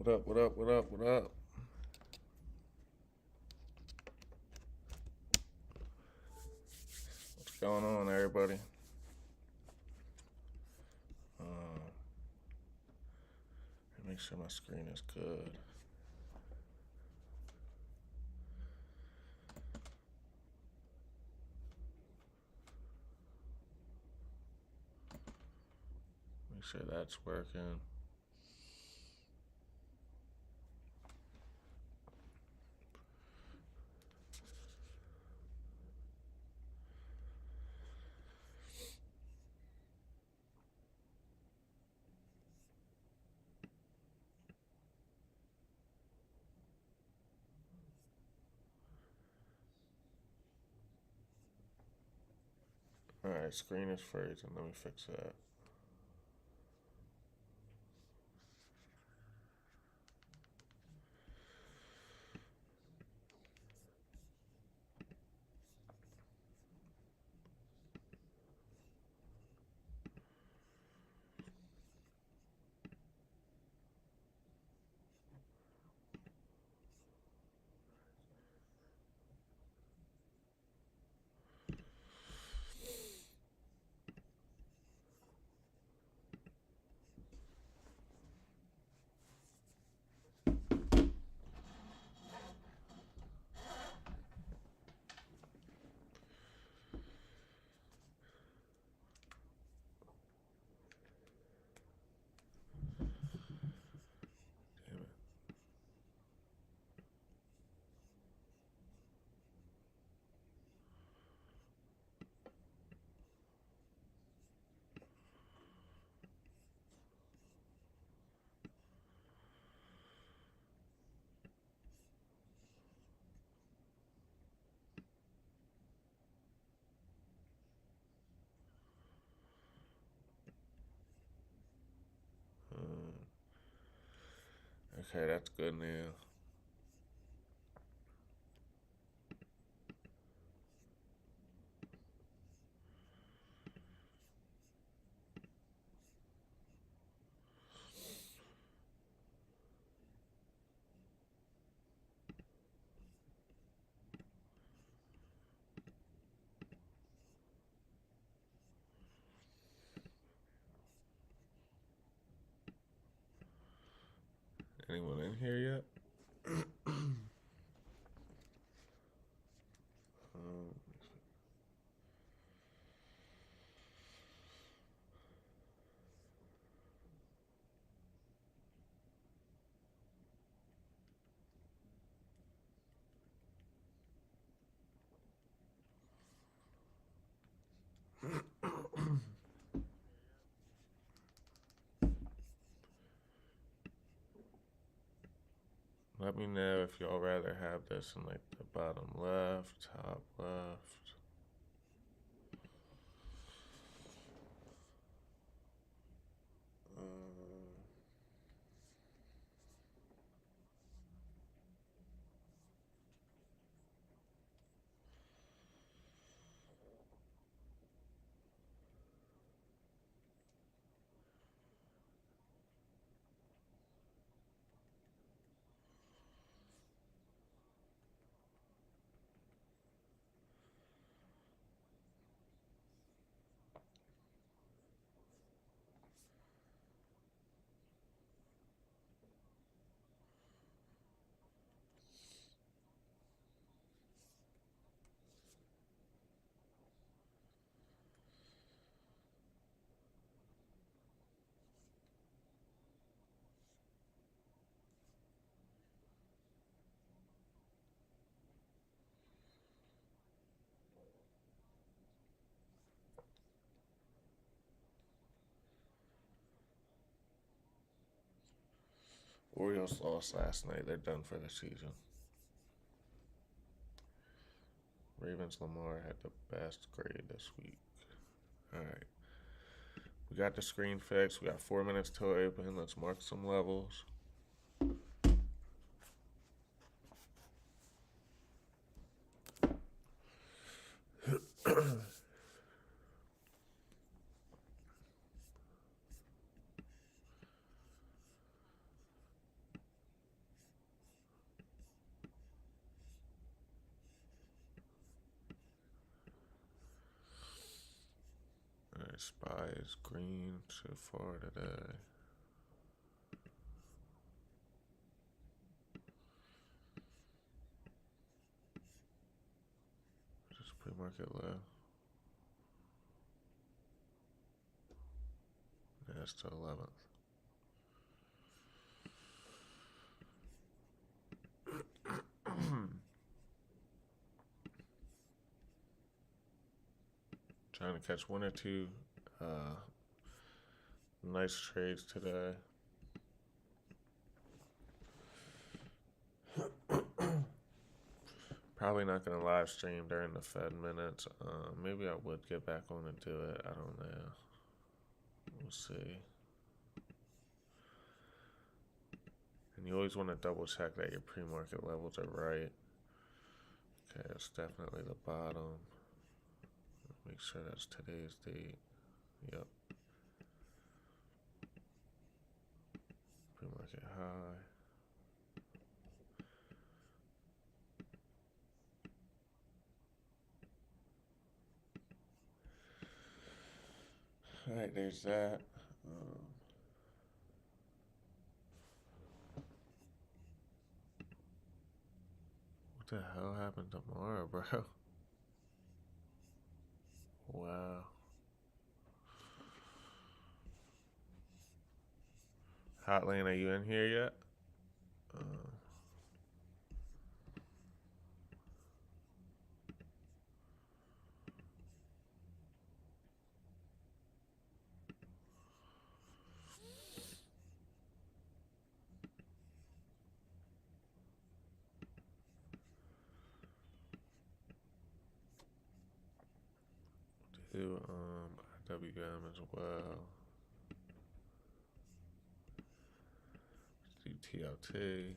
What up, what up, what up, what up? What's going on, everybody? Make sure my screen is good. Make sure that's working. Alright, screen is freezing. Let me fix that. Okay, that's good now. Anyone in here yet? Let me know if y'all rather have this in like the bottom left, top left. Orioles lost last night. They're done for the season. Ravens Lamar had the best grade this week. Alright. We got the screen fixed. We got 4 minutes till open. Let's mark some levels. Alright, SPY is green so far today. Just pre-market low. Yeah, it's to 11th. Trying to catch one or two nice trades today. Probably not going to live stream during the Fed minutes. Maybe I would get back on and do it. I don't know. We'll see. And you always want to double check that your pre-market levels are right. Okay, it's definitely the bottom. Make sure that's today's date. Yep. Pre-market high. All right, there's that. What the hell happened tomorrow, bro? Wow. Hotline, are you in here yet? Do IWM as well. Do TLT.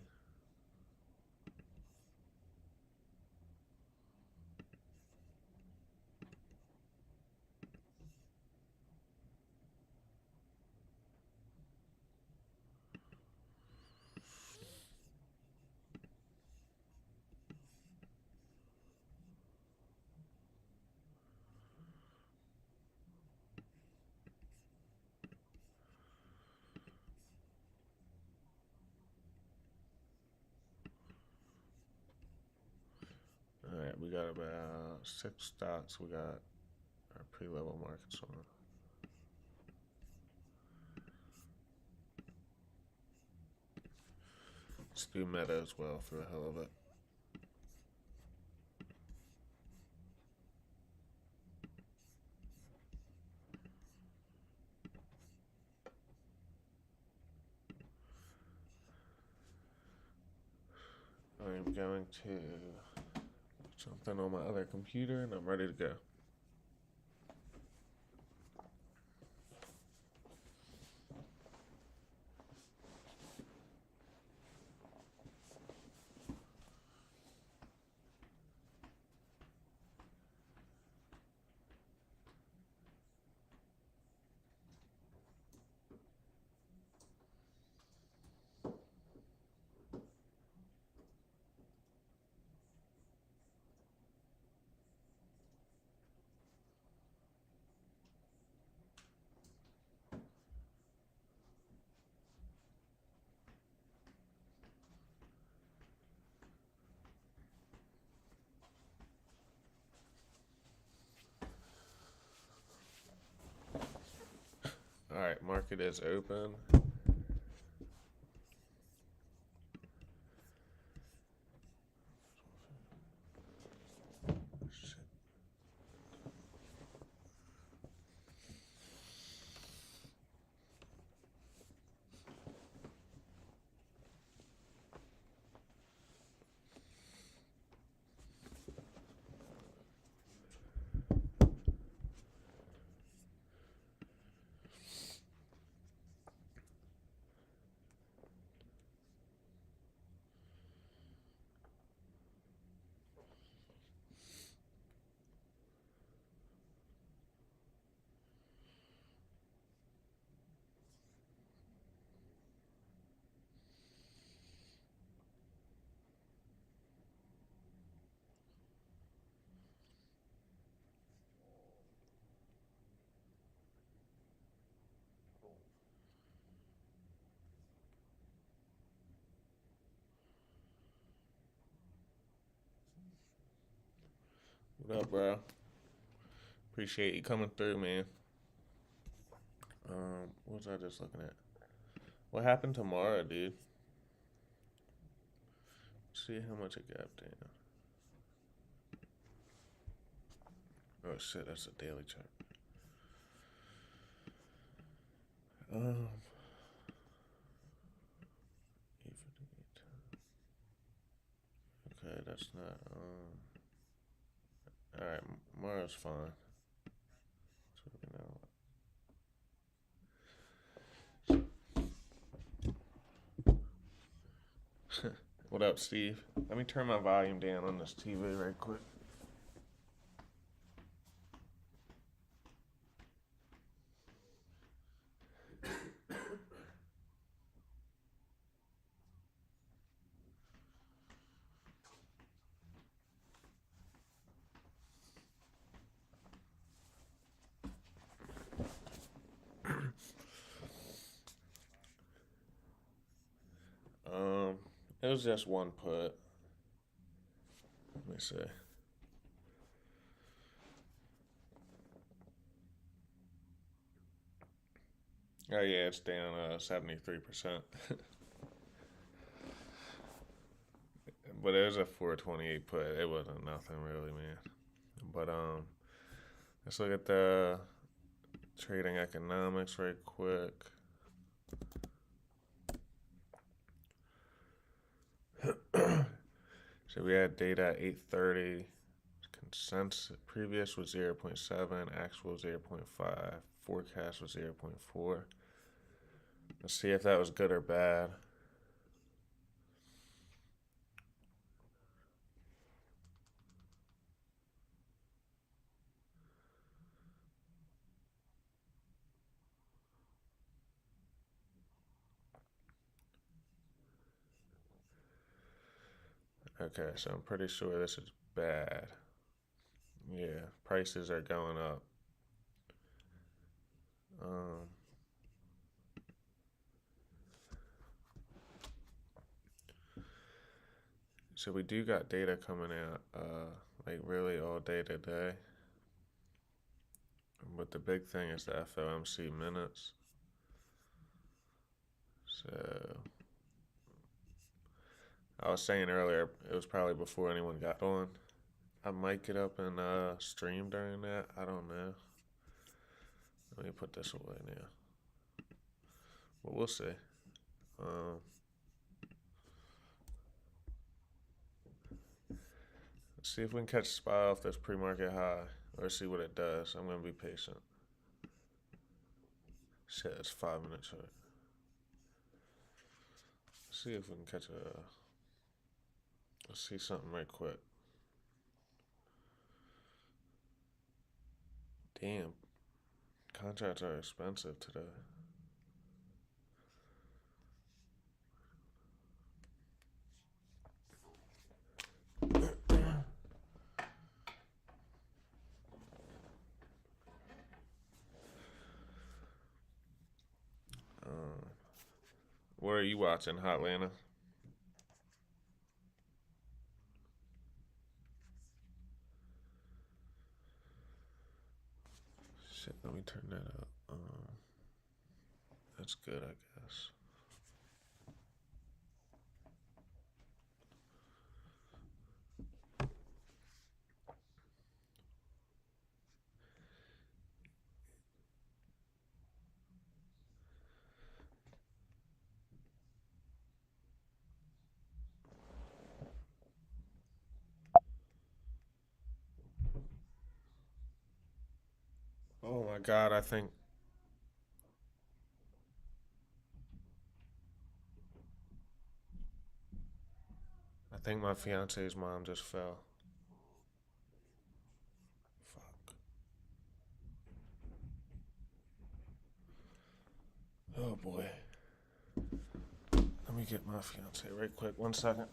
All right, we got about 6 stocks. We got our pre-level markets on. Let's do Meta as well for the hell of it. I'm going to do something on my other computer and I'm ready to go. All right, market is open. What up, bro? Appreciate you coming through, man. What was I just looking at? What happened tomorrow, dude? See how much it gapped down. Oh shit, that's a daily chart. Um, okay, that's not. All right, tomorrow's fine. So what up, Steve? Let me turn my volume down on this TV right quick. It was just one put. Let me see. Oh yeah, it's down 73%. But it was a 428 put. It wasn't nothing really, man. But let's look at the trading economics right quick. So we had data at 8:30. Consensus previous was 0.7, actual 0.5, forecast was 0.4. Let's see if that was good or bad. Okay, so I'm pretty sure this is bad. Yeah, prices are going up. Um, so we do got data coming out, like really all day today. But the big thing is the FOMC minutes. So I was saying earlier, it was probably before anyone got on. I might get up and stream during that. I don't know. Let me put this away now. But we'll see. Um, let's see if we can catch a spot off this pre-market high, or see what it does. I'm gonna be patient. Shit, it's 5 minutes short. See if we can catch a. Let's see something right quick. Damn, contracts are expensive today. What are you watching, Hotlanta? Shit, let me turn that up. That's good, I guess. Oh my god, I think my fiance's mom just fell. Fuck. Oh boy. Let me get my fiance right quick. 1 second.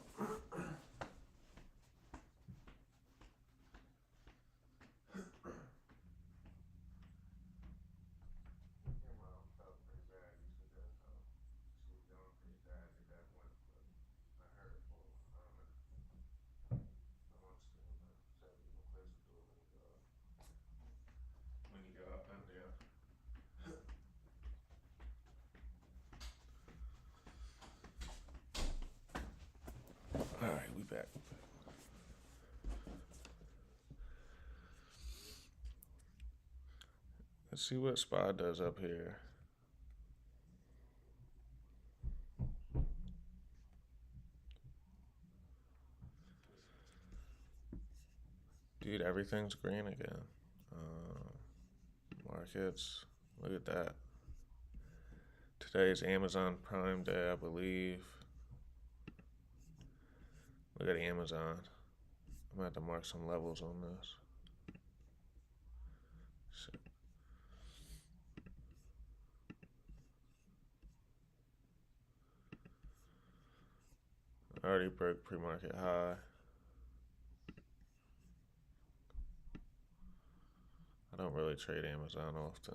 back. Let's see what SPY does up here. Dude, everything's green again. Markets, look at that. Today's Amazon Prime Day, I believe. Look at Amazon. I'm gonna have to mark some levels on this. I already broke pre-market high. I don't really trade Amazon often.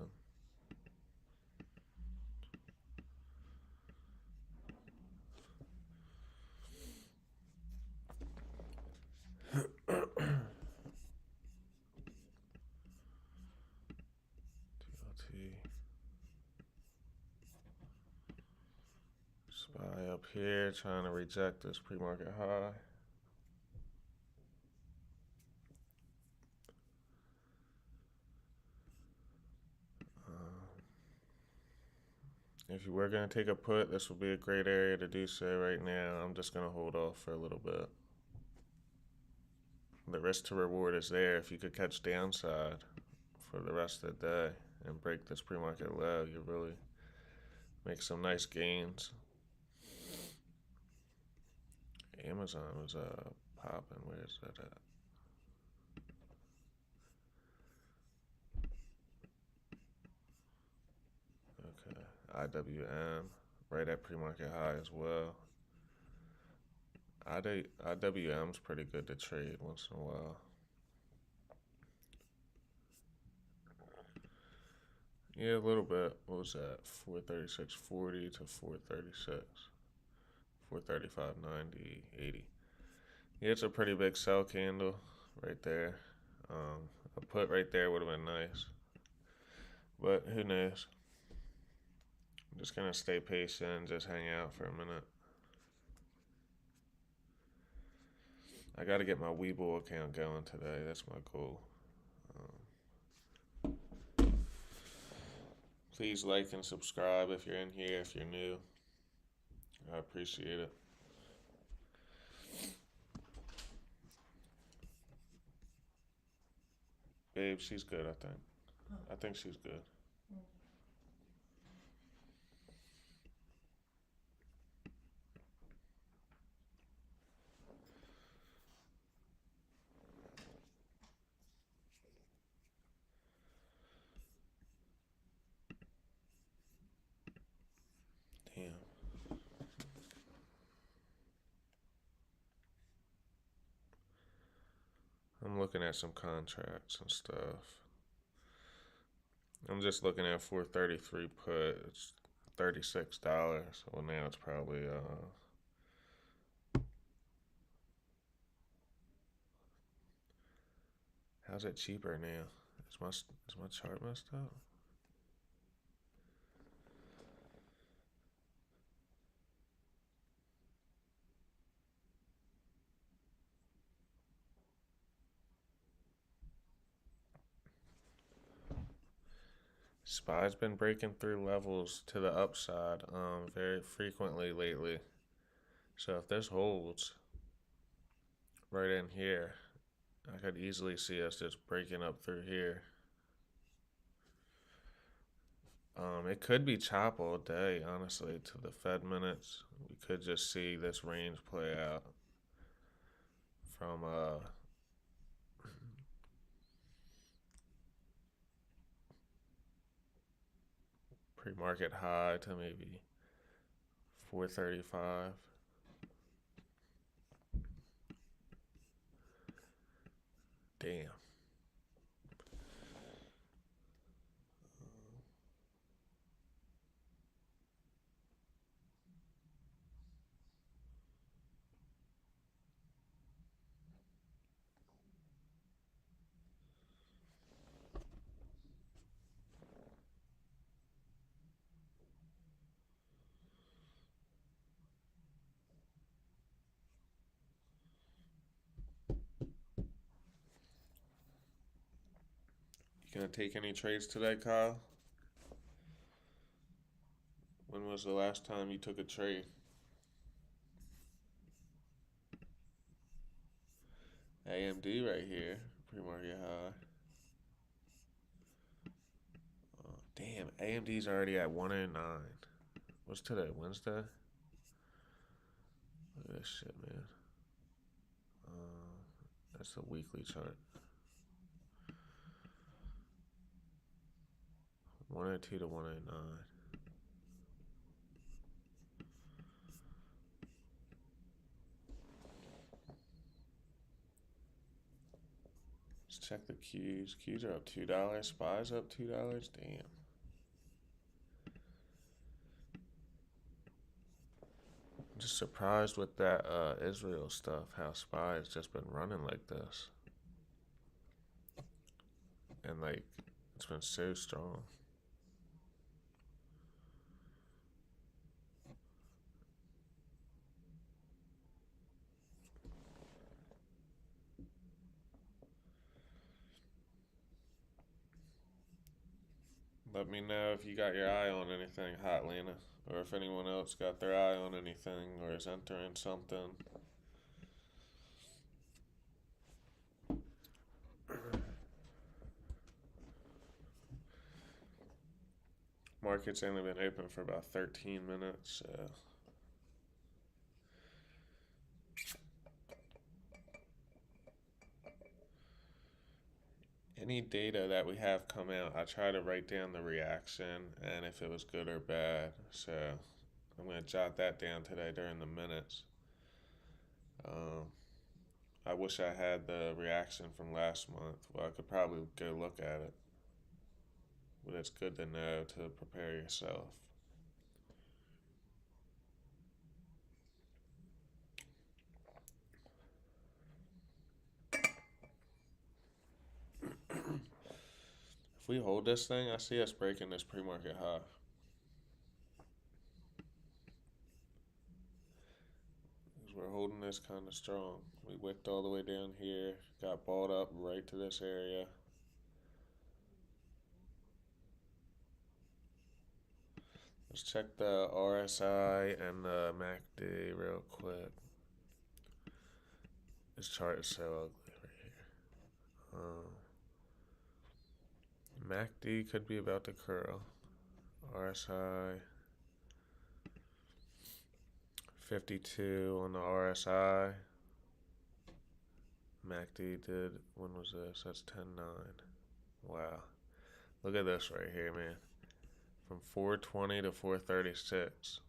SPY up here trying to reject this pre-market high. If you were going to take a put, this would be a great area to do so right now. I'm just going to hold off for a little bit. The risk to reward is there. If you could catch downside for the rest of the day and break this pre-market low, you really make some nice gains. Amazon was popping. Where is that at? Okay, IWM right at pre-market high as well. IWM's pretty good to trade once in a while. Yeah, a little bit. What was that? 436.40 to 436. 435.90, 80. Yeah, it's a pretty big sell candle right there. A put right there would have been nice. But who knows? I'm just going to stay patient and just hang out for a minute. I got to get my Webull account going today. That's my goal. Please like and subscribe if you're in here, if you're new. I appreciate it. Babe, she's good, I think. I think she's good. Damn. I'm looking at some contracts and stuff. I'm just looking at 433 put. It's $36. Well, now it's probably how's it cheaper now? Is my chart messed up? SPY's been breaking through levels to the upside very frequently lately. So if this holds right in here, I could easily see us just breaking up through here. It could be chop all day, honestly, to the Fed minutes. We could just see this range play out from pre-market high to maybe 435. Damn. gonna take any trades today, Kyle? When was the last time you took a trade? AMD right here, pre-market high. Oh, damn, AMD's already at 109. What's today? Wednesday? Look at this shit, man. That's the weekly chart. 102 to 109. Let's check the Qs. Qs are up $2. SPY's up $2. Damn. I'm just surprised with that Israel stuff, how SPY has just been running like this. And like, it's been so strong. Let me know if you got your eye on anything hot, Lena. Or if anyone else got their eye on anything or is entering something. Market's only been open for about 13 minutes, so. Any data that we have come out, I try to write down the reaction and if it was good or bad. So I'm going to jot that down today during the minutes. I wish I had the reaction from last month. Well, I could probably go look at it. But it's good to know to prepare yourself. If we hold this thing, I see us breaking this pre-market high. Because we're holding this kind of strong. We wicked all the way down here, got balled up right to this area. Let's check the RSI and the MACD real quick. This chart is so ugly right here. MACD could be about to curl. RSI 52 on the RSI. MACD did, when was this? That's 10-9. Wow. Look at this right here, man. From 420 to 436.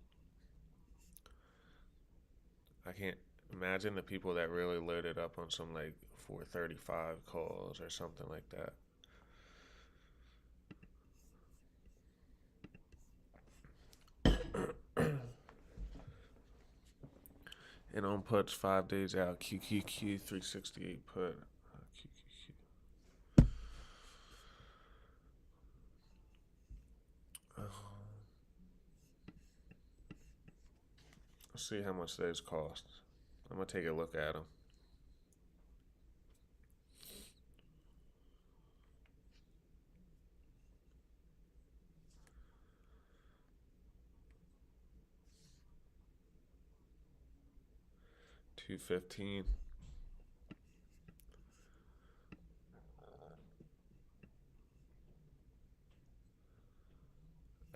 I can't imagine the people that really loaded up on some like 435 calls or something like that. And on puts 5 days out, QQQ 368 put. QQQ. Let's see how much those cost. I'm gonna take a look at them. $215.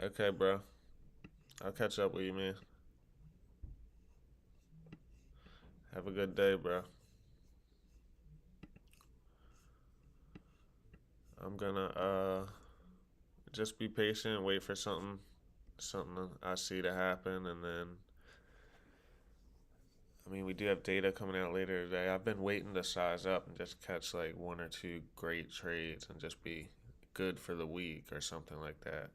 Okay, bro. I'll catch up with you, man. Have a good day, bro. I'm gonna just be patient, wait for something I see to happen, and then I mean, we do have data coming out later today. I've been waiting to size up and just catch like 1 or 2 great trades and just be good for the week or something like that.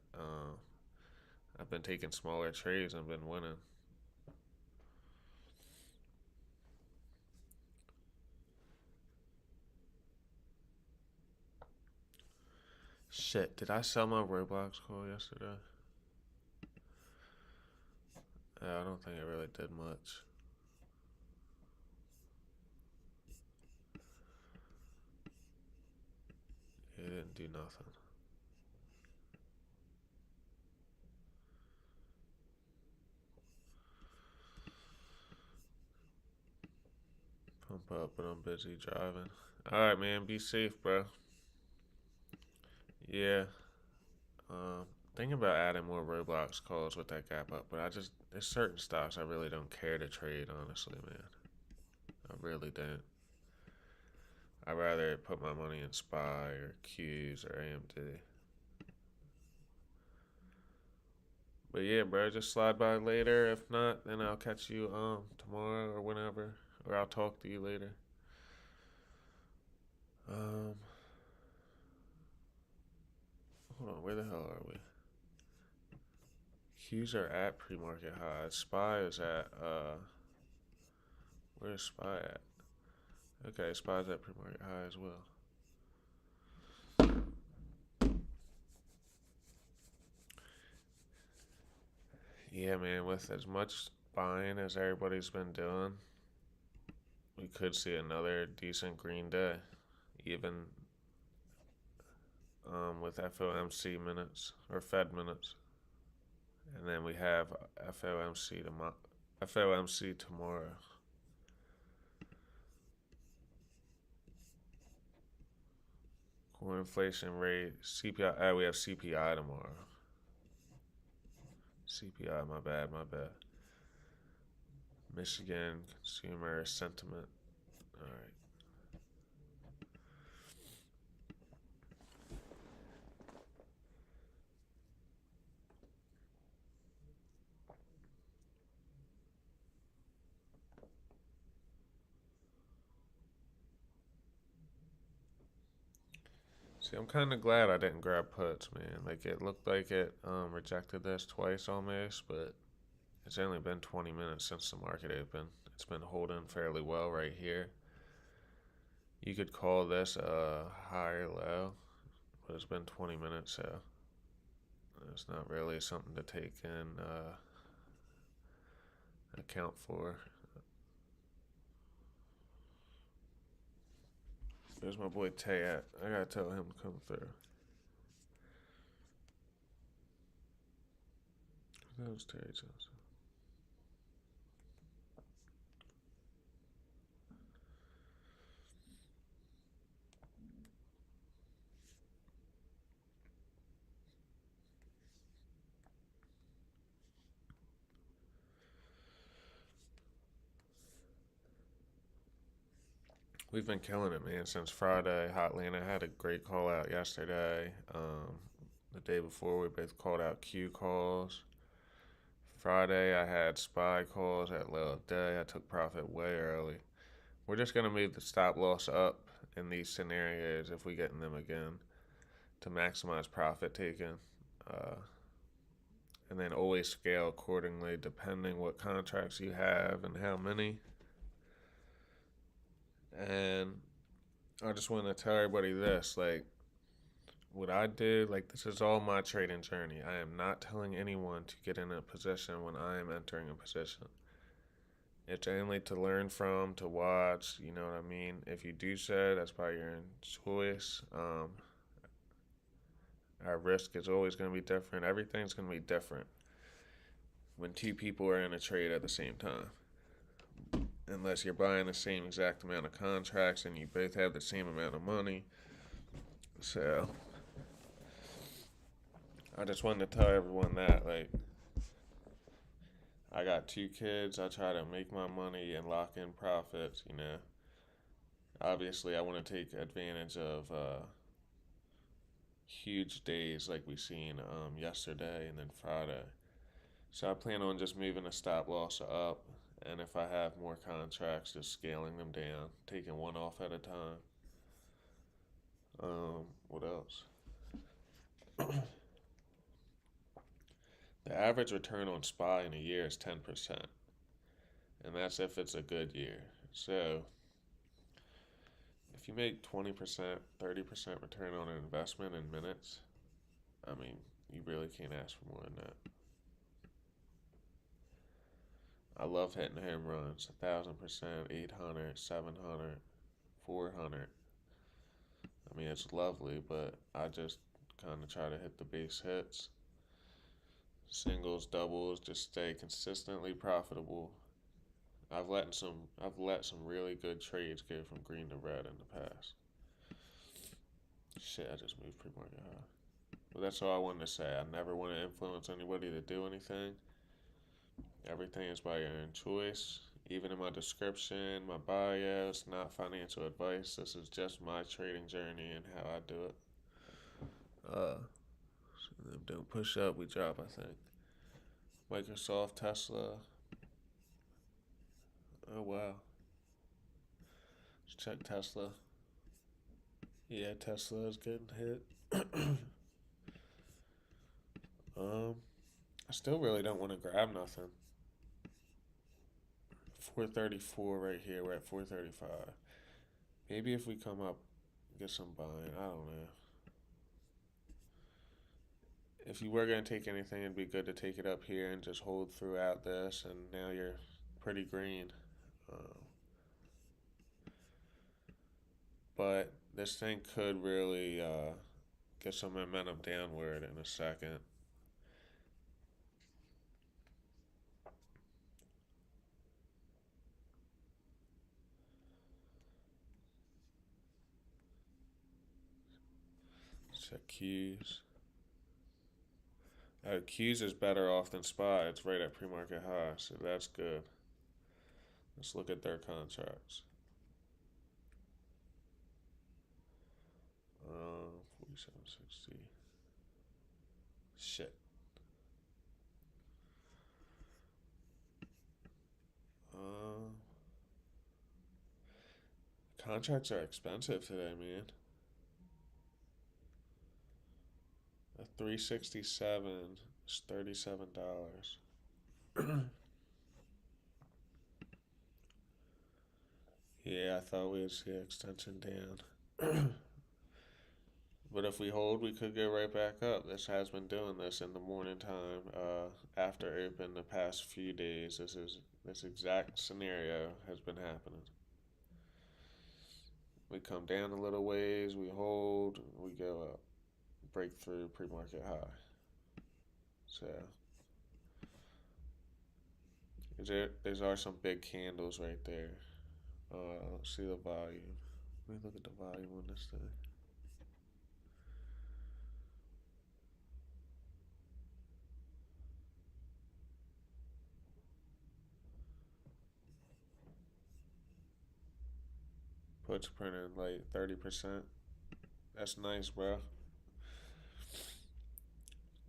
I've been taking smaller trades and been winning. Shit, did I sell my Roblox call yesterday? I don't think it really did much. It didn't do nothing. Pump up, but I'm busy driving. Alright, man. Be safe, bro. Yeah. Thinking about adding more Roblox calls with that gap up, but there's certain stocks I really don't care to trade, honestly, man. I really don't. I'd rather put my money in SPY or Qs or AMD. But yeah, bro, just slide by later. If not, then I'll catch you tomorrow or whenever, or I'll talk to you later. Um, Hold on, where the hell are we? Qs are at pre-market highs. SPY is at where's SPY at? Okay, SPY's at pre-market high as well. Yeah, man, with as much buying as everybody's been doing, we could see another decent green day, even with FOMC minutes or Fed minutes, and then we have FOMC tomorrow. Core inflation rate, CPI. We have CPI tomorrow. CPI, my bad. Michigan consumer sentiment. All right. See, I'm kind of glad I didn't grab puts, man. Like it looked like it rejected this twice almost, but it's only been 20 minutes since the market opened. It's been holding fairly well right here. You could call this a higher low, but it's been 20 minutes, so it's not really something to take in account for. There's my boy Tay at. I gotta tell him to come through. That was Terry Johnson. We've been killing it, man, since Friday. Hotlanta had a great call out yesterday. The day before, we both called out Q calls. Friday, I had SPY calls at low of day. I took profit way early. We're just going to move the stop loss up in these scenarios if we get in them again to maximize profit taken. Uh, and then always scale accordingly depending what contracts you have and how many. And I just want to tell everybody this, like, what I did, like, this is all my trading journey. I am not telling anyone to get in a position when I am entering a position. It's only to learn from, to watch, you know what I mean? If you do so, that's by your own choice. Our risk is always going to be different. Everything's going to be different when two people are in a trade at the same time. Unless you're buying the same exact amount of contracts and you both have the same amount of money. So I just wanted to tell everyone that, like, I got 2 kids. I try to make my money and lock in profits, you know. Obviously, I want to take advantage of huge days like we seen yesterday and then Friday. So I plan on just moving the stop loss up, and if I have more contracts, just scaling them down, taking one off at a time. What else? The average return on SPY in a year is 10%, and that's if it's a good year. So if you make 20%, 30% return on an investment in minutes, I mean, you really can't ask for more than that. I love hitting home runs, 1,000%, 800, 700, 400. I mean, it's lovely, but I just kind of try to hit the base hits, singles, doubles, just stay consistently profitable. I've let some really good trades go from green to red in the past. Shit, I just moved pre-market high. But that's all I wanted to say. I never want to influence anybody to do anything. Everything is by your own choice. Even in my description, my bio, it's not financial advice. This is just my trading journey and how I do it. So don't push up, we drop, I think. Microsoft, Tesla. Oh wow. Let's check Tesla. Yeah, Tesla is getting hit. I still really don't want to grab nothing. 434 right here. We're at 435. Maybe if we come up, get some buying. I don't know. If you were going to take anything, it'd be good to take it up here and just hold throughout this. And now you're pretty green. Um, but this thing could really get some momentum downward in a second. Check Q's. Q's is better off than SPY. It's right at pre-market high, so that's good. Let's look at their contracts. 4760. Shit. Contracts are expensive today, man. A 367 is $37. Yeah, I thought we'd see an extension down. But if we hold, we could go right back up. This has been doing this in the morning time after open the past few days. This exact scenario has been happening. We come down a little ways, we hold, we go up, break through pre-market high. So these are some big candles right there. Let's see the volume. Let me look at the volume on this thing. Puts printing like 30%. That's nice, bro.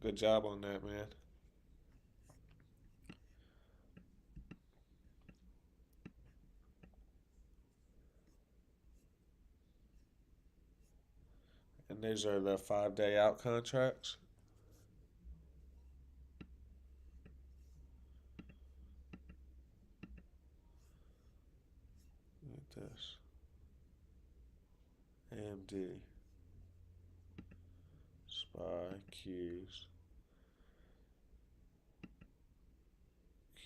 Good job on that, man. And these are the 5 day out contracts. Look at this. AMD. SPY, Qs.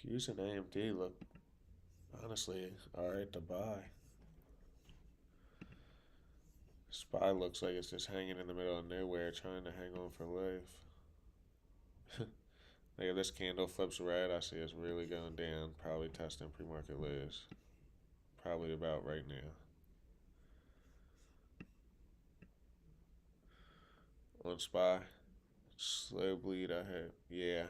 Qs and AMD look honestly alright to buy. SPY looks like it's just hanging in the middle of nowhere trying to hang on for life. Like if this candle flips red, I see it's really going down, probably testing pre-market lows. Probably about right now. On SPY, slow bleed ahead. Yeah.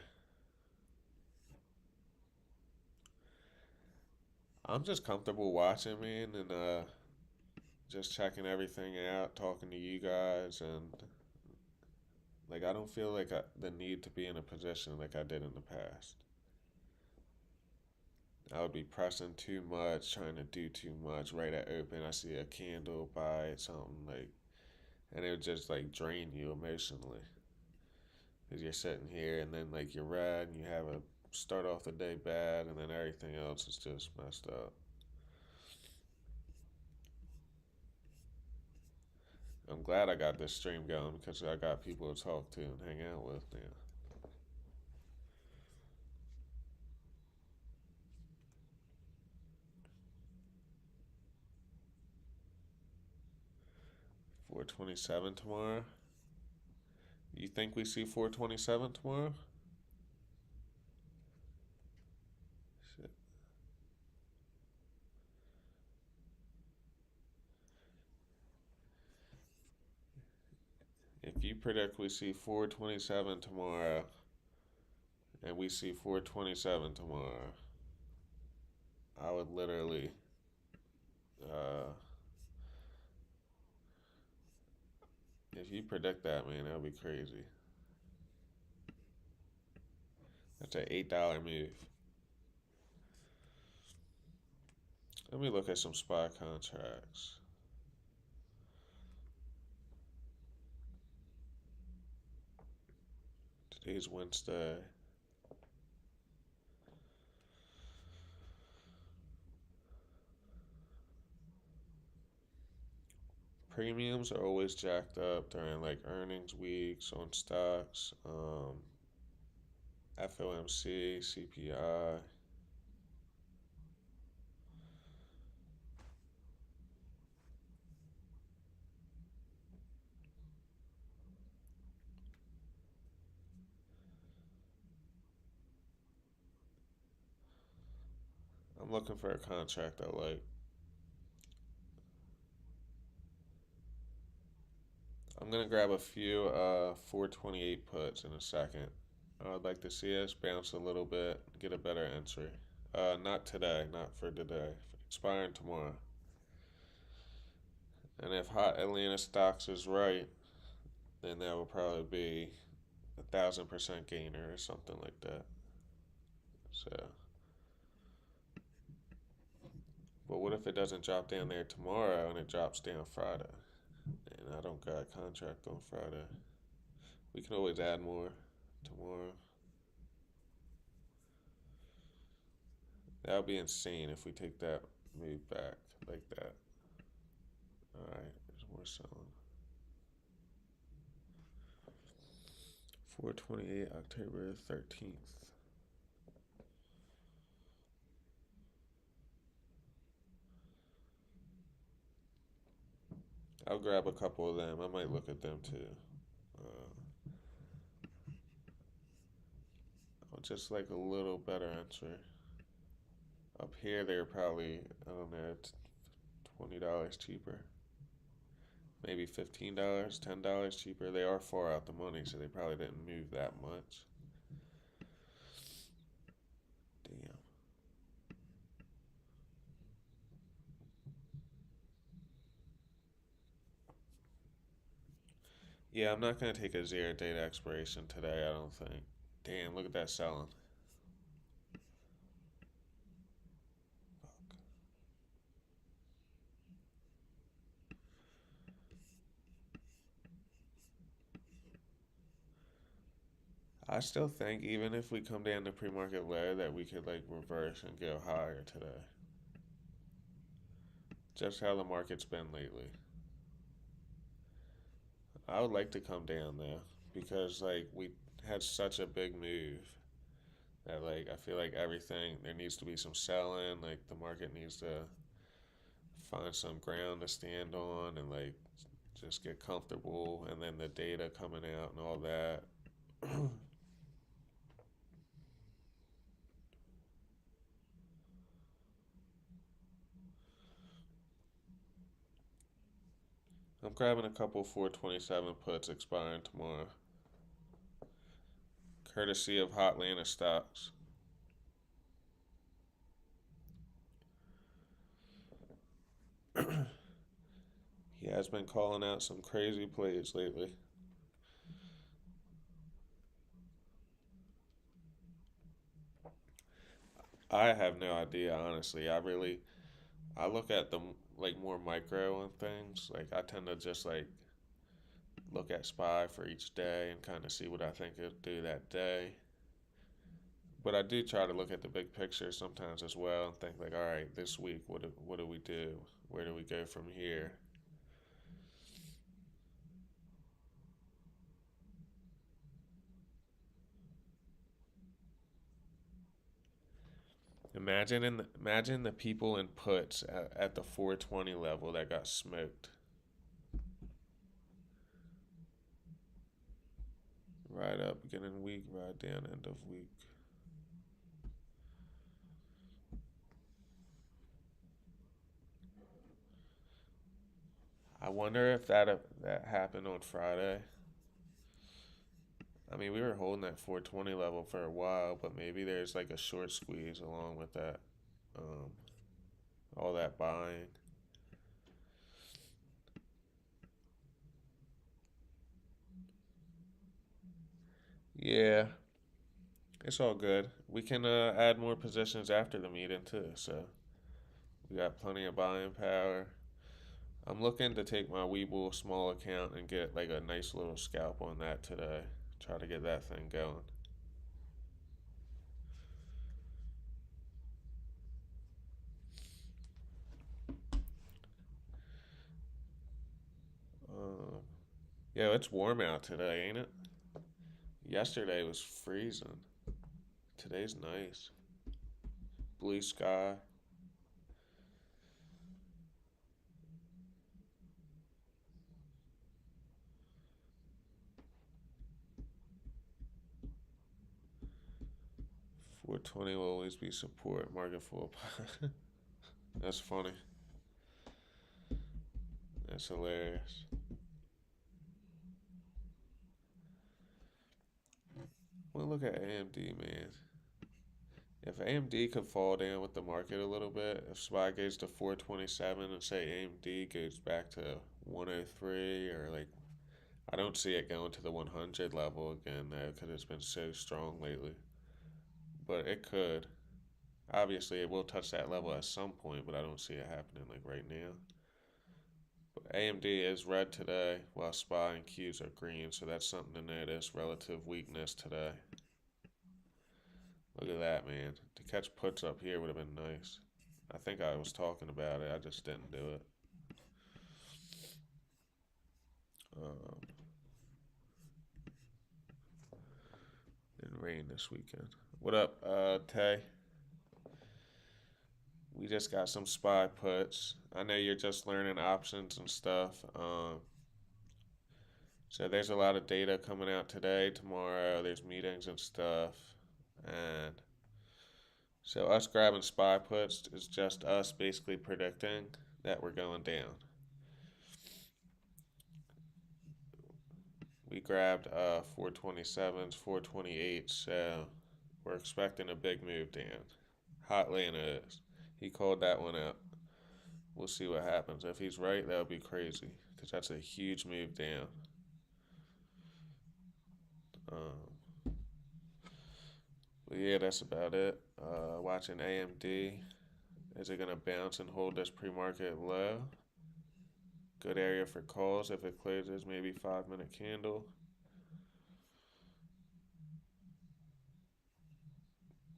I'm just comfortable watching, man, and just checking everything out, talking to you guys, and like I don't feel like the need to be in a position like I did in the past. I would be pressing too much, trying to do too much right at open. I see a candle, buy it, something like, and it would just like drain you emotionally. Because you're sitting here and then like you're red and you have a start off the day bad and then everything else is just messed up. I'm glad I got this stream going because I got people to talk to and hang out with now. 4 427 tomorrow. You think we see 427 tomorrow? Shit. If you predict we see 427 tomorrow and we see 427 tomorrow, I would literally uh, if you predict that, man, that would be crazy. That's an $8 move. Let me look at some SPY contracts. Today's Wednesday. Premiums are always jacked up during like earnings weeks on stocks. FOMC, CPI. I'm looking for a contract I like. I'm gonna grab a few 428 puts in a second. I'd like to see us bounce a little bit, get a better entry. Not today, not for today. Expiring tomorrow. And if Hot Atlanta Stocks is right, then that will probably be 1,000% gainer or something like that. So, but what if it doesn't drop down there tomorrow and it drops down Friday? And I don't got a contract on Friday. We can always add more tomorrow. That would be insane if we take that move back like that. Alright, there's more selling. 428 October 13th. I'll grab a couple of them. I might look at them too. Just like a little better entry. Up here, they're probably, I don't know, $20 cheaper. Maybe $15, $10 cheaper. They are far out the money, so they probably didn't move that much. Damn. Yeah, I'm not going to take a 0 date expiration today, I don't think. Damn, look at that selling. Fuck. I still think even if we come down to pre-market low that we could like reverse and go higher today. Just how the market's been lately. I would like to come down though because like we had such a big move that like I feel like everything there needs to be some selling, like the market needs to find some ground to stand on and like just get comfortable and then the data coming out and all that. I'm grabbing a couple 427 puts expiring tomorrow. Courtesy of Hot Atlanta Stocks. He has been calling out some crazy plays lately. I have no idea, honestly. I look at them like more micro and things. Like I tend to just like look at SPY for each day and kind of see what I think it'll do that day. But I do try to look at the big picture sometimes as well and think like, all right, this week, what do we do? Where do we go from here? Imagine the people in puts at the 420 level that got smoked. Ride up beginning week, ride down end of week. I wonder if that happened on Friday. I mean, we were holding that 420 level for a while, but maybe there's like a short squeeze along with that, um, all that buying. Yeah, it's all good. We can add more positions after the meeting too, so we got plenty of buying power. I'm looking to take my Weeble small account and get like a nice little scalp on that today. Try to get that thing going. Um, yeah, it's warm out today, ain't it? Yesterday was freezing. Today's nice. Blue sky. 420 will always be support. Market full. That's funny. That's hilarious. Well, look at AMD, man. If AMD could fall down with the market a little bit, if SPY goes to 427 and say AMD goes back to 103 or like, I don't see it going to the 100 level again though because it's been so strong lately. But it could. Obviously, it will touch that level at some point, but I don't see it happening like right now. But AMD is red today, while SPY and Qs are green, so that's something to notice. Relative weakness today. Look at that, man. To catch puts up here would have been nice. I think I was talking about it. I just didn't do it. Um, didn't rain this weekend. What up, Tay? We just got some SPY puts. I know you're just learning options and stuff. So there's a lot of data coming out today, tomorrow. There's meetings and stuff. And so us grabbing SPY puts is just us basically predicting that we're going down. We grabbed 427s, 428s, so we're expecting a big move down. Hot Lana is. He called that one out. We'll see what happens. If he's right, that would be crazy because that's a huge move down. Um, but yeah, that's about it. Watching AMD. Is it going to bounce and hold this pre-market low? Good area for calls if it closes, maybe 5 minute candle.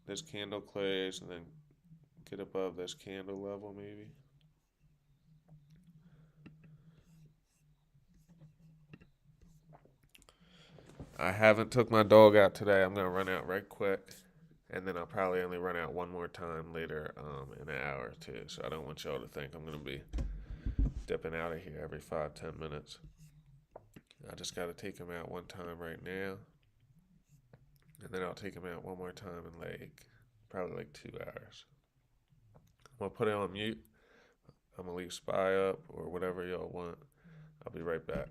This candle close and then get above this candle level maybe. I haven't took my dog out today. I'm gonna run out right quick, and then I'll probably only run out one more time later, in an hour or two. So I don't want y'all to think I'm gonna be dipping out of here every 5-10 minutes. I just gotta take him out one time right now, and then I'll take him out one more time in like probably like 2 hours. I'm gonna put it on mute. I'm gonna leave SPY up or whatever y'all want. I'll be right back.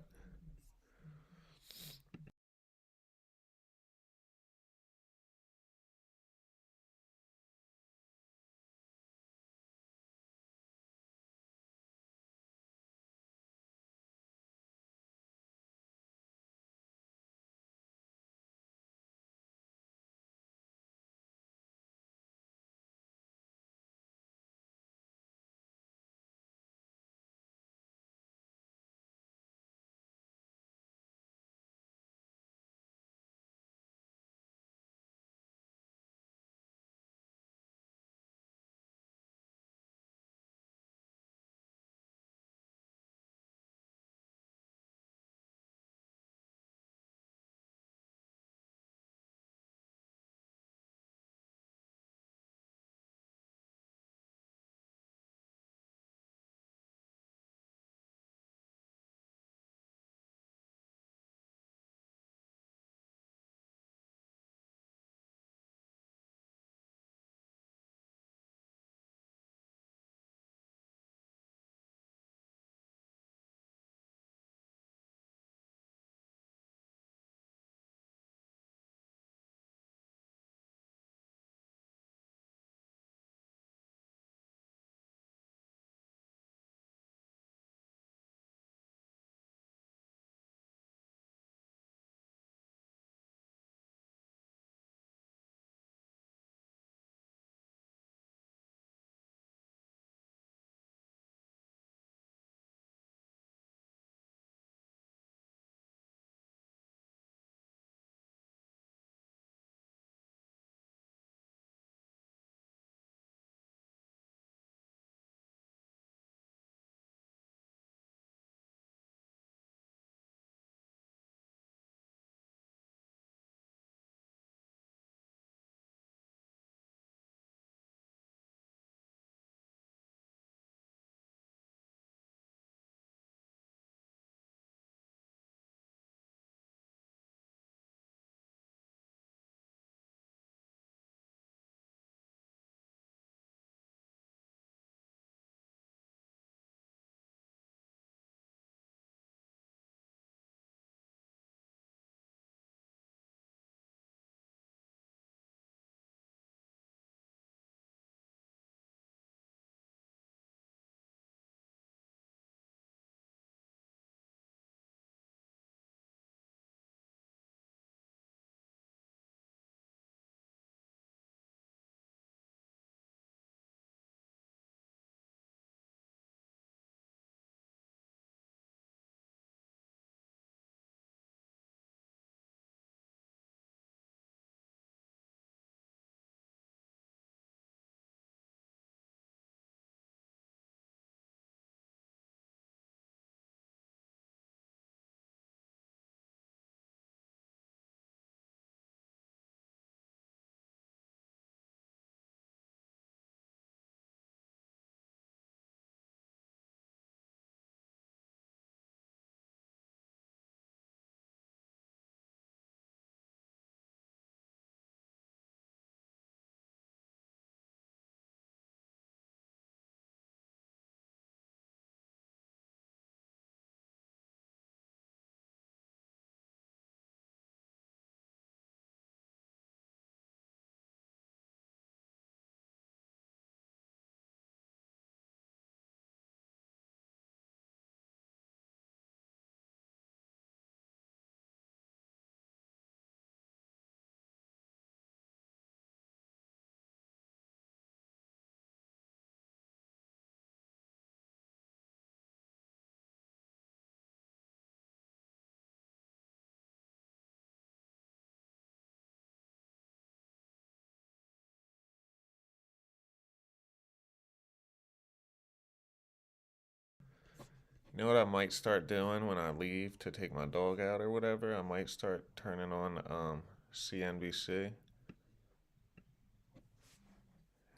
You know what I might start doing when I leave to take my dog out or whatever? I might start turning on CNBC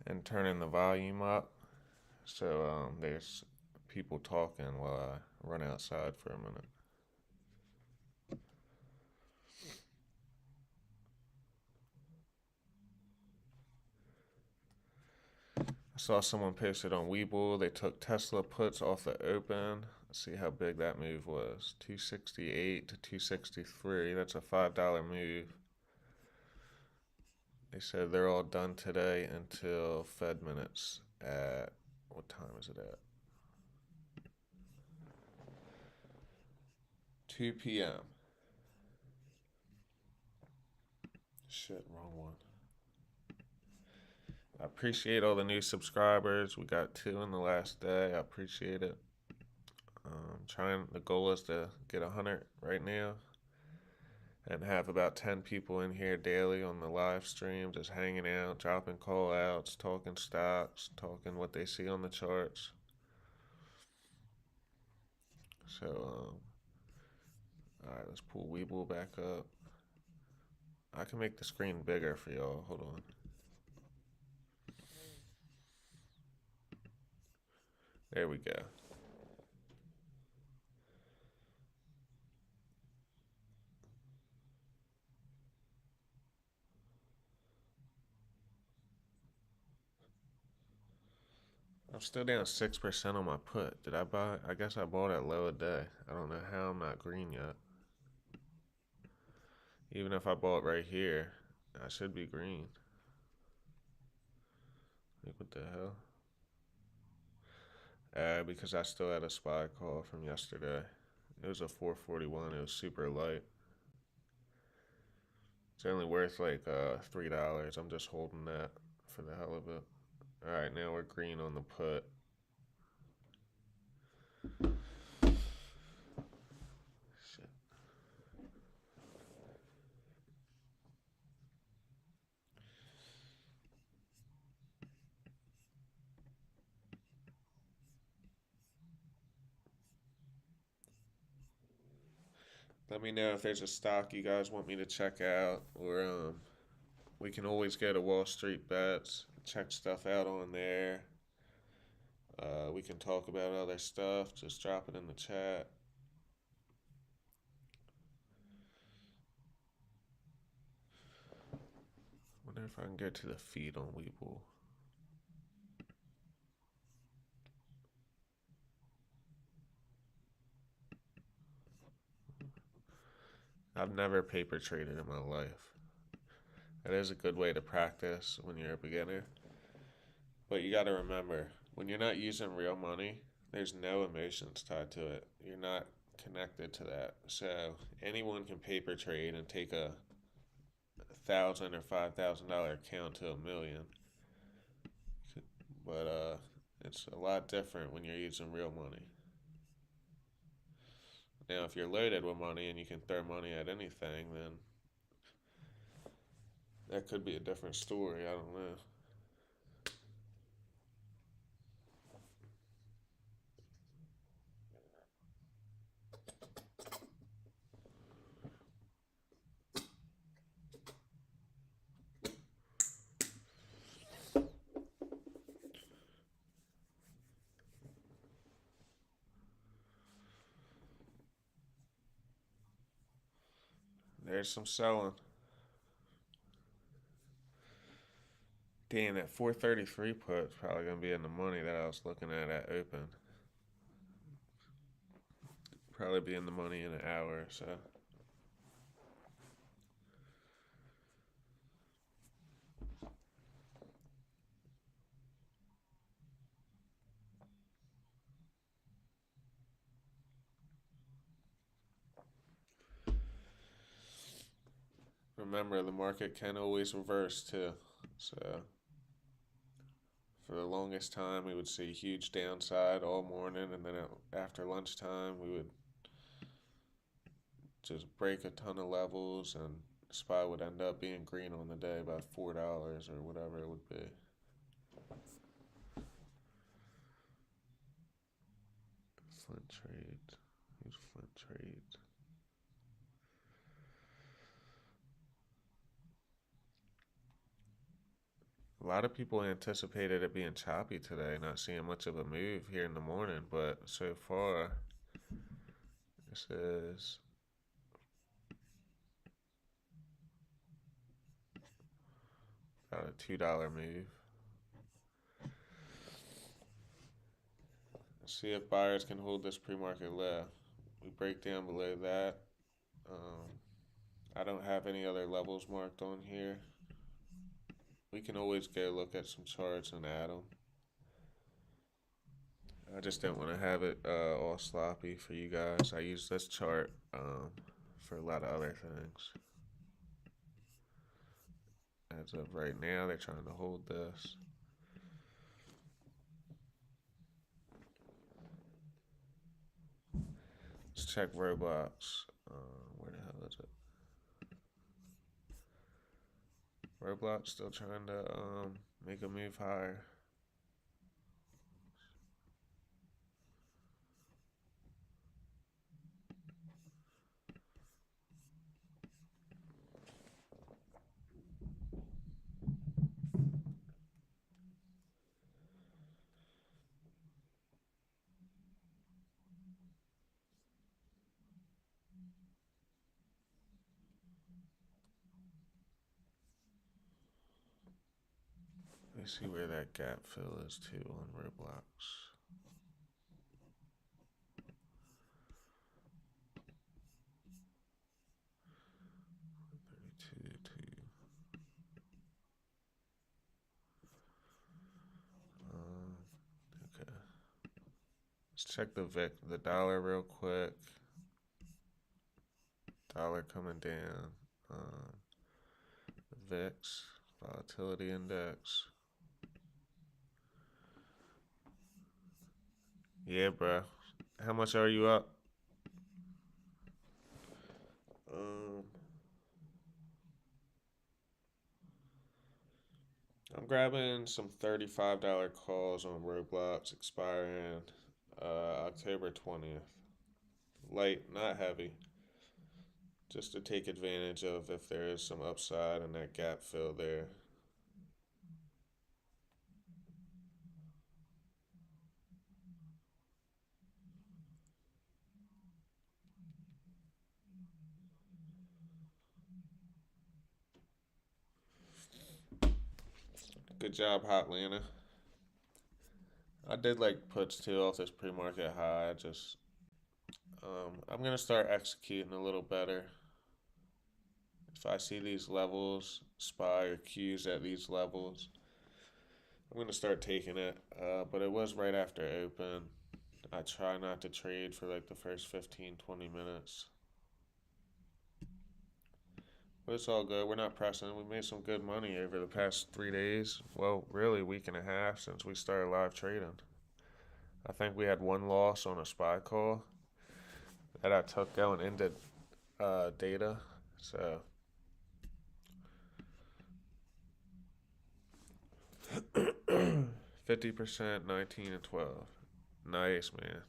and turning the volume up so there's people talking while I run outside for a minute. I saw someone posted on Webull they took Tesla puts off the open. Let's see how big that move was. 268 to 263. That's a $5 move. They said they're all done today until Fed minutes at what time is it at? 2 p.m. Shit, wrong one. I appreciate all the new subscribers. We got 2 in the last day. I appreciate it. The goal is to get 100 right now and have about 10 people in here daily on the live stream, just hanging out, dropping call outs, talking stocks, talking what they see on the charts. So, all right, let's pull Weeble back up. I can make the screen bigger for y'all. Hold on. There we go. I'm still down 6% on my put. Did I buy? I guess I bought at low a day. I don't know how I'm not green yet. Even if I bought right here, I should be green. Like, what the hell? Because I still had a SPY call from yesterday. It was a 441. It was super light. It's only worth like $3. I'm just holding that for the hell of it. All right, now we're green on the put. Shit. Let me know if there's a stock you guys want me to check out, or we can always go to Wall Street Bets, check stuff out on there. We can talk about other stuff. Just drop it in the chat. Wonder if I can get to the feed on Weeble. I've never paper traded in my life. That is a good way to practice when you're a beginner. But you got to remember, when you're not using real money, there's no emotions tied to it. You're not connected to that. So anyone can paper trade and take a $1,000 or $5,000 account to $1 million. But it's a lot different when you're using real money. Now, if you're loaded with money and you can throw money at anything, then that could be a different story. I don't know. There's some selling. Damn, that 433 put's probably going to be in the money that I was looking at open. Probably be in the money in an hour or so. Remember, the market can always reverse too. So, for the longest time, we would see huge downside all morning, and then after lunchtime, we would just break a ton of levels, and SPY would end up being green on the day by $4 or whatever it would be. Flint Trades. Who's Flint Trades? A lot of people anticipated it being choppy today, not seeing much of a move here in the morning, but so far, this is about a $2 move. Let's see if buyers can hold this pre-market low. We break down below that. I don't have any other levels marked on here. We can always go look at some charts and add them. I just didn't want to have it all sloppy for you guys. I use this chart for a lot of other things. As of right now, they're trying to hold this. Let's check Roblox. Where the hell is it? Roblox still trying to make a move higher. Let me see where that gap fill is too on Roblox. 32, 2. Okay. Let's check the dollar real quick. Dollar coming down. The VIX, volatility index. Yeah, bro. How much are you up? I'm grabbing some $35 calls on Roblox expiring October 20th. Light, not heavy. Just to take advantage of if there is some upside and that gap fill there. Good job, Hotlanta. I did like puts too off this pre-market high. I'm gonna start executing a little better. If I see these levels, SPY or Qs at these levels, I'm gonna start taking it. But it was right after open. I try not to trade for like the first 15, 20 minutes. But it's all good. We're not pressing. We made some good money over the past 3 days. Well, really, a week and a half since we started live trading. I think we had one loss on a SPY call that I took going into data. So 50%, 19 and 12. Nice, man.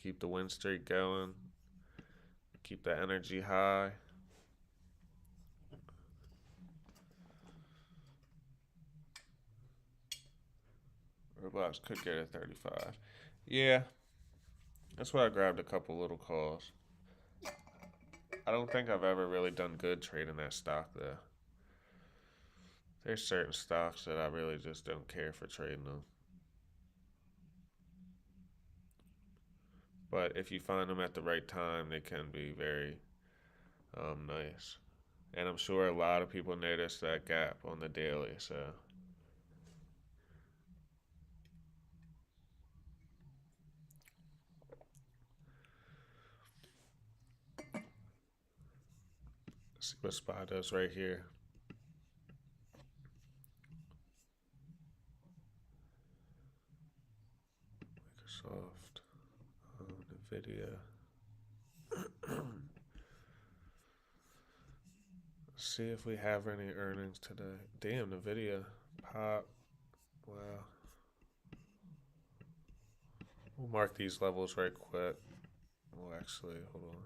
Keep the win streak going. Keep the energy high. Roblox could get a 35. Yeah, that's why I grabbed a couple little calls. I don't think I've ever really done good trading that stock though. There's certain stocks that I really just don't care for trading them. But if you find them at the right time, they can be very nice. And I'm sure a lot of people notice that gap on the daily. So let's see what SPY does right here. Microsoft, NVIDIA. Let's see if we have any earnings today. Damn, NVIDIA pop. Wow. We'll mark these levels right quick. Well, actually, hold on.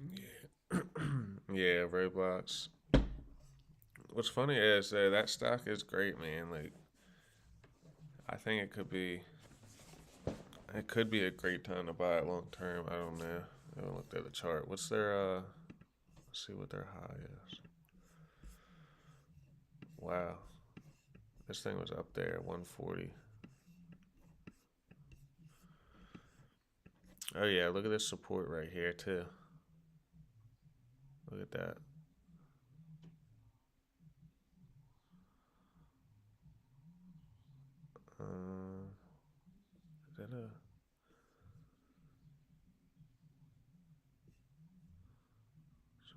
Yeah, yeah, Roblox. What's funny is that stock is great, man. Like, I think it could be a great time to buy it long term. I don't know. I haven't looked at the chart. What's their Let's see what their high is. Wow, this thing was up there at 140. Oh yeah, look at this support right here too. Look at that. Um, is that a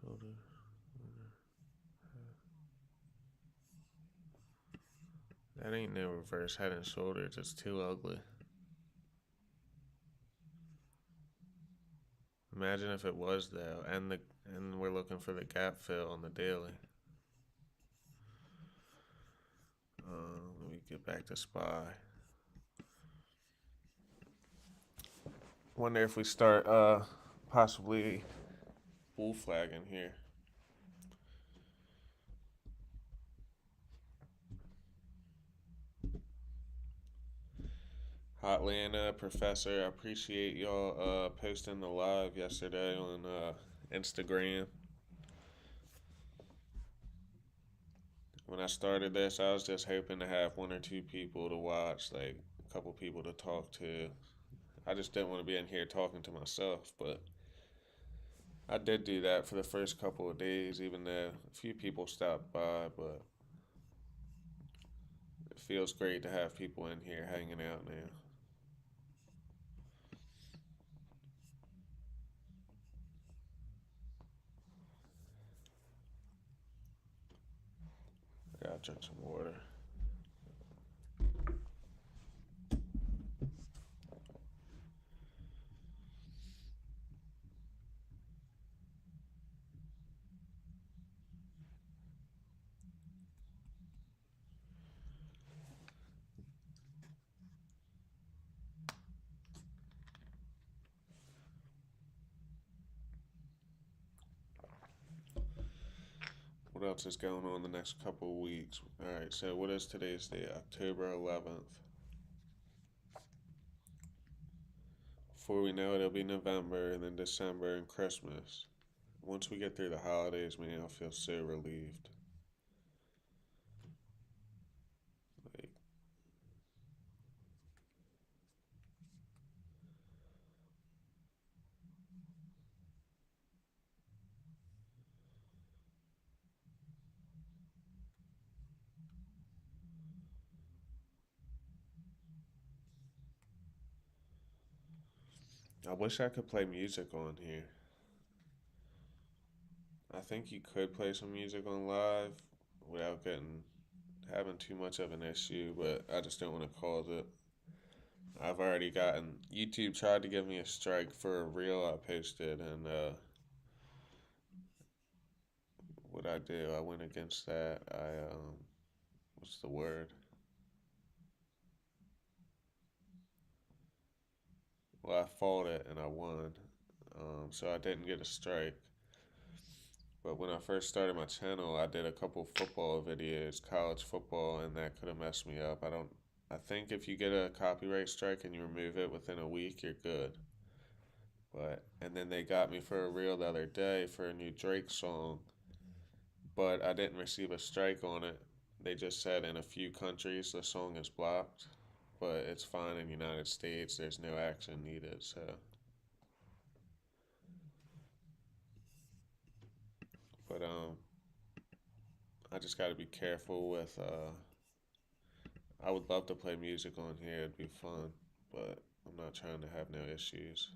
shoulder? That ain't no reverse head and shoulders. It's too ugly. Imagine if it was though, and we're looking for the gap fill on the daily. Let me get back to SPY. Wonder if we start possibly bull flagging here. Hotlanta, Professor, I appreciate y'all posting the live yesterday on Instagram. When I started this, I was just hoping to have one or two people to watch, like a couple people to talk to. I just didn't want to be in here talking to myself, but I did do that for the first couple of days, even though a few people stopped by, but it feels great to have people in here hanging out now. I gotta drink some water. What else is going on the next couple of weeks? All right, so what is today's date? October 11th. Before we know it, it'll be November and then December and Christmas. Once we get through the holidays, man, I'll feel so relieved. Like, I wish I could play music on here. I think you could play some music on live without getting having too much of an issue, but I just don't want to cause it. I've already gotten YouTube tried to give me a strike for a reel I posted, and what I do, I went against that. What's the word? Well, I fought it and I won, so I didn't get a strike. But when I first started my channel, I did a couple football videos, college football, and that could have messed me up. I don't. I think if you get a copyright strike and you remove it within a week, you're good. But and then they got me for a reel the other day for a new Drake song, but I didn't receive a strike on it. They just said in a few countries the song is blocked, but it's fine in the United States. There's no action needed, so. But I just got to be careful with. I would love to play music on here. It'd be fun, but I'm not trying to have no issues.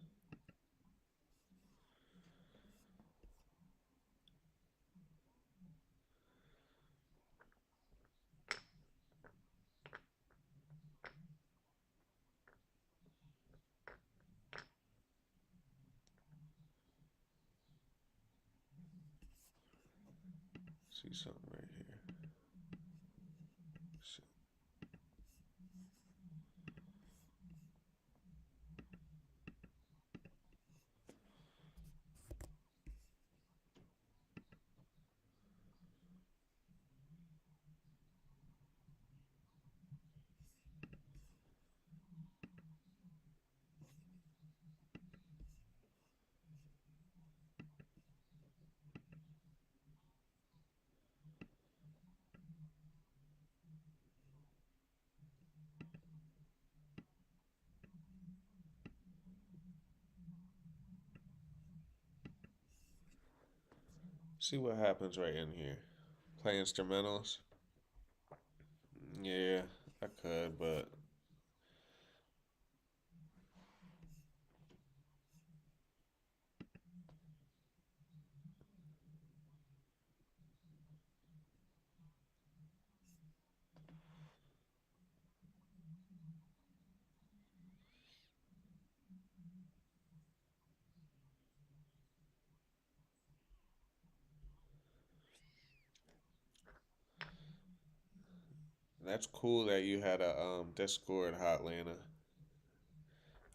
See something right here. See what happens right in here. Play instrumentals. Yeah, I could, but that's cool that you had a Discord, Hotlanta.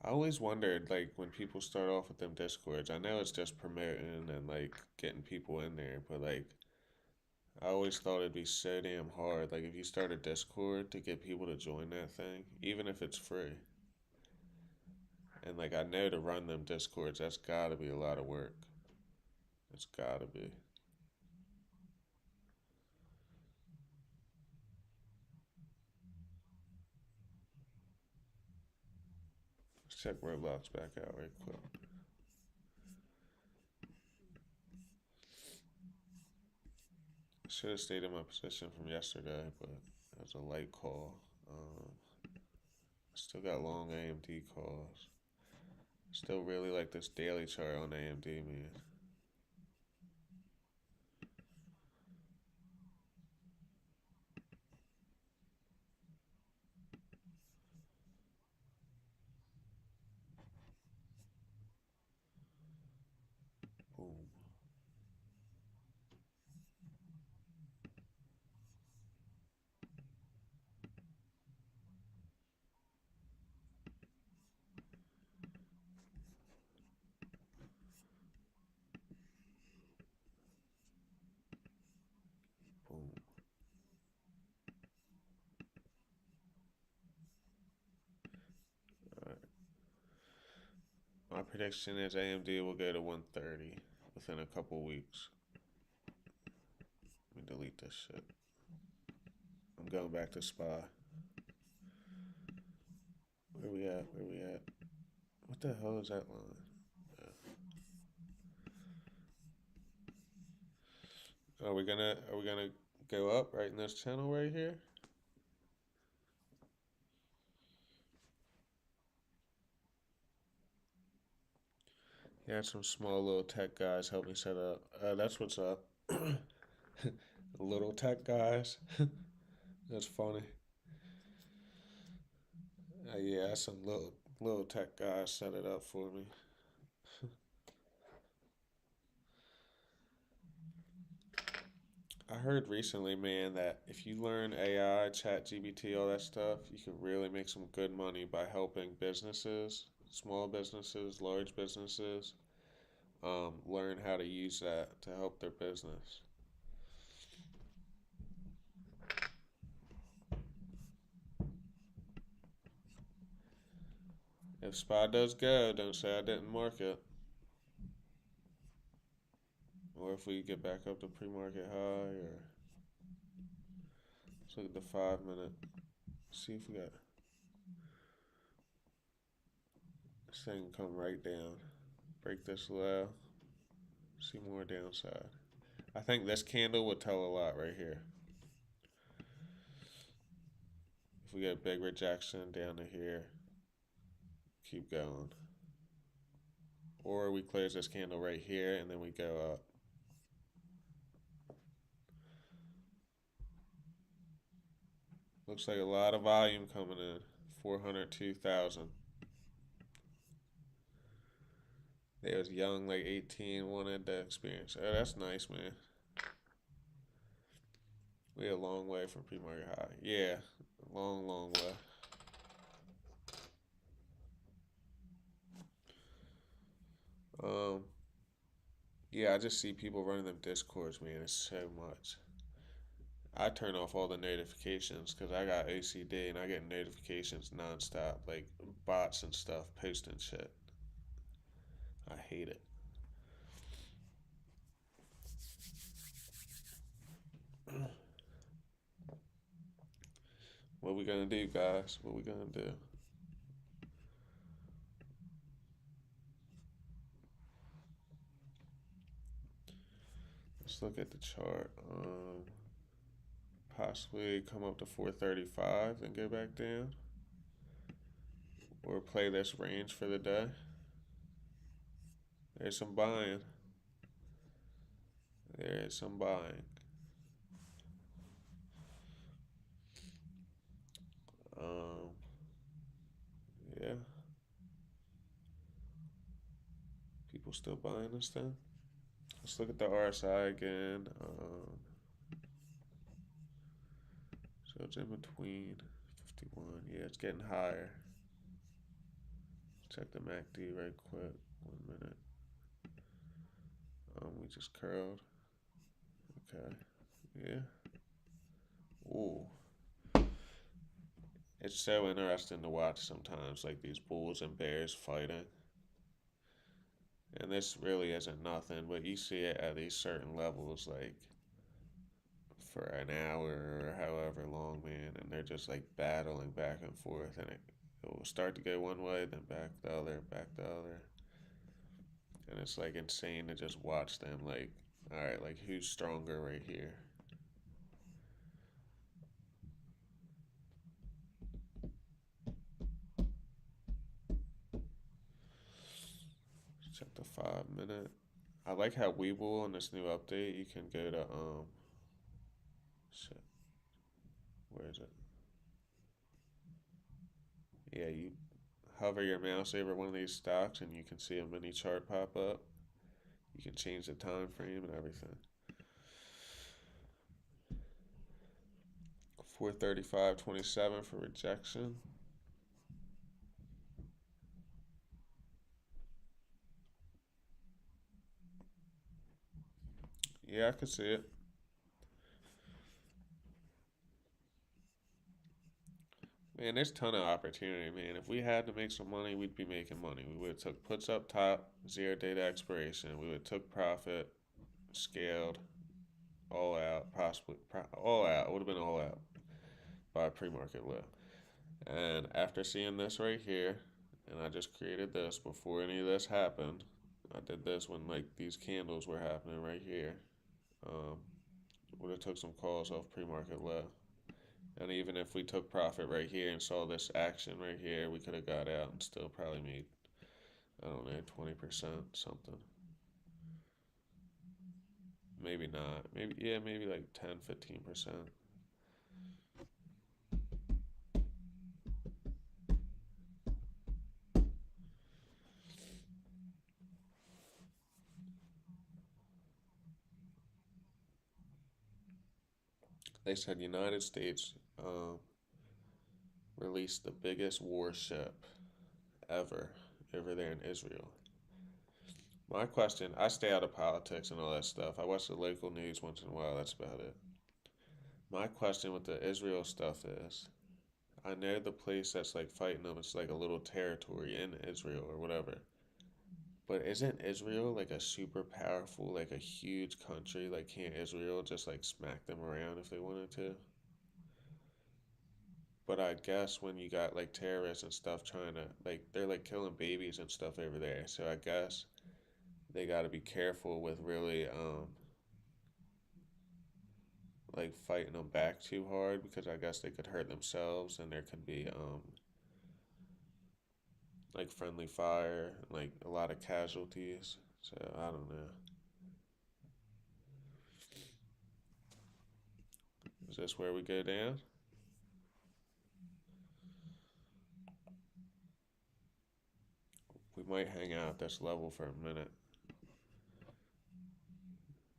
I always wondered, like, when people start off with them Discords, I know it's just promoting and, like, getting people in there, but, like, I always thought it'd be so damn hard. Like, if you start a Discord to get people to join that thing, even if it's free. And, like, I know to run them Discords, that's gotta be a lot of work. It's gotta be. Let's check Roblox back out right quick. Should have stayed in my position from yesterday, but it was a light call. Um, Still got long AMD calls. Still really like this daily chart on AMD, man. Boom, boom. All right. My prediction is AMD will go to 130 within a couple weeks. Let me delete this shit. I'm going back to SPY. Where we at? Where we at? What the hell is that line? Are we gonna go up right in this channel right here? Yeah, some small little tech guys help me set up. That's what's up. Little tech guys. That's funny. Yeah, some little tech guys set it up for me. I heard recently, man, that if you learn AI, Chat GBT, all that stuff, you can really make some good money by helping businesses, small businesses, large businesses, learn how to use that to help their business. If SPY does go, don't say I didn't mark it. Or if we get back up to pre-market high, or let's look at the 5 minute. See if we got this thing come right down. Break this low. See more downside. I think this candle would tell a lot right here. If we get a big rejection down to here, keep going. Or we close this candle right here and then we go up. Looks like a lot of volume coming in. 402,000. They was young, like 18, wanted to experience. Oh, that's nice, man. We a long way from pre-market high. Yeah, long, long way. Um, yeah, I just see people running them discords, man. It's so much. I turn off all the notifications because I got OCD and I get notifications nonstop, like bots and stuff posting shit. I hate it. What we gonna do, guys? What we gonna do? Let's look at the chart. Possibly come up to 435 and go back down, or play this range for the day. There's some buying. There is some buying. Um, yeah, people still buying this thing. Let's look at the RSI again. So it's in between 51. Yeah, it's getting higher. Check the MACD right quick. 1 minute. We just curled. Okay. Yeah. Ooh. It's so interesting to watch sometimes, like these bulls and bears fighting. And this really isn't nothing, but you see it at these certain levels, like for an hour or however long, man, and they're just like battling back and forth, and it will start to go one way, then back the other, back the other, and it's like insane to just watch them. Like, all right, like who's stronger right here? Check the 5 minute. I like how Weeble in this new update, you can go to shit, where is it? Yeah, you hover your mouse over one of these stocks and you can see a mini chart pop up. You can change the time frame and everything. 435.27 for rejection. Yeah, I can see it. Man, there's a ton of opportunity, man. If we had to make some money, we'd be making money. We would have took puts up top, 0 data expiration. We would have took profit, scaled, all out, possibly all out. It would have been all out by pre-market low. And after seeing this right here, and I just created this before any of this happened. I did this when like these candles were happening right here. Um, would have took some calls off pre-market low. And even if we took profit right here and saw this action right here, we could have got out and still probably made, I don't know, 20% something. Maybe not. Maybe, yeah, maybe like 10, 15%. They said United States released the biggest warship ever over there in Israel. My question, I stay out of politics and all that stuff. I watch the local news once in a while, that's about it. My question with the Israel stuff is, I know the place that's like fighting them, it's like a little territory in Israel or whatever. But isn't Israel like a super powerful, like a huge country? Like, can't Israel just like smack them around if they wanted to? But I guess when you got like terrorists and stuff trying to, like, they're like killing babies and stuff over there. So I guess they got to be careful with really, like fighting them back too hard because I guess they could hurt themselves and there could be, like friendly fire, like a lot of casualties. So I don't know. Is this where we go down? We might hang out at this level for a minute.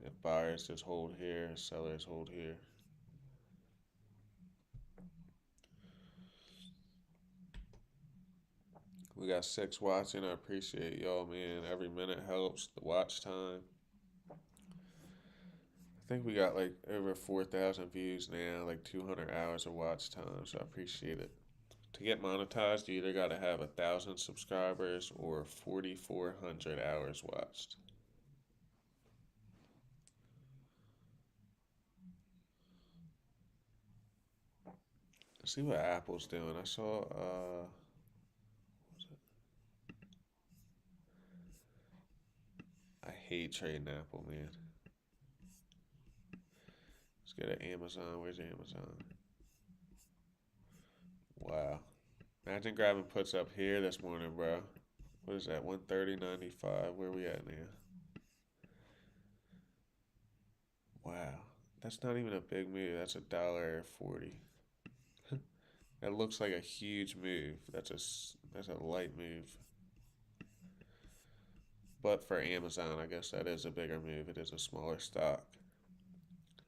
If buyers just hold here, sellers hold here. We got 6 watching. I appreciate y'all, man. Every minute helps. The watch time. I think we got like over 4,000 views now, like 200 hours of watch time. So I appreciate it. To get monetized, you either got to have 1,000 subscribers or 4,400 hours watched. Let's see what Apple's doing. I saw, I hate trading Apple, man. Let's go to Amazon. Where's Amazon? Wow. Imagine grabbing puts up here this morning, bro. What is that? 130.95. Where we at now? Wow. That's not even a big move. That's $1.40. That looks like a huge move. That's a light move. But for Amazon, I guess that is a bigger move. It is a smaller stock.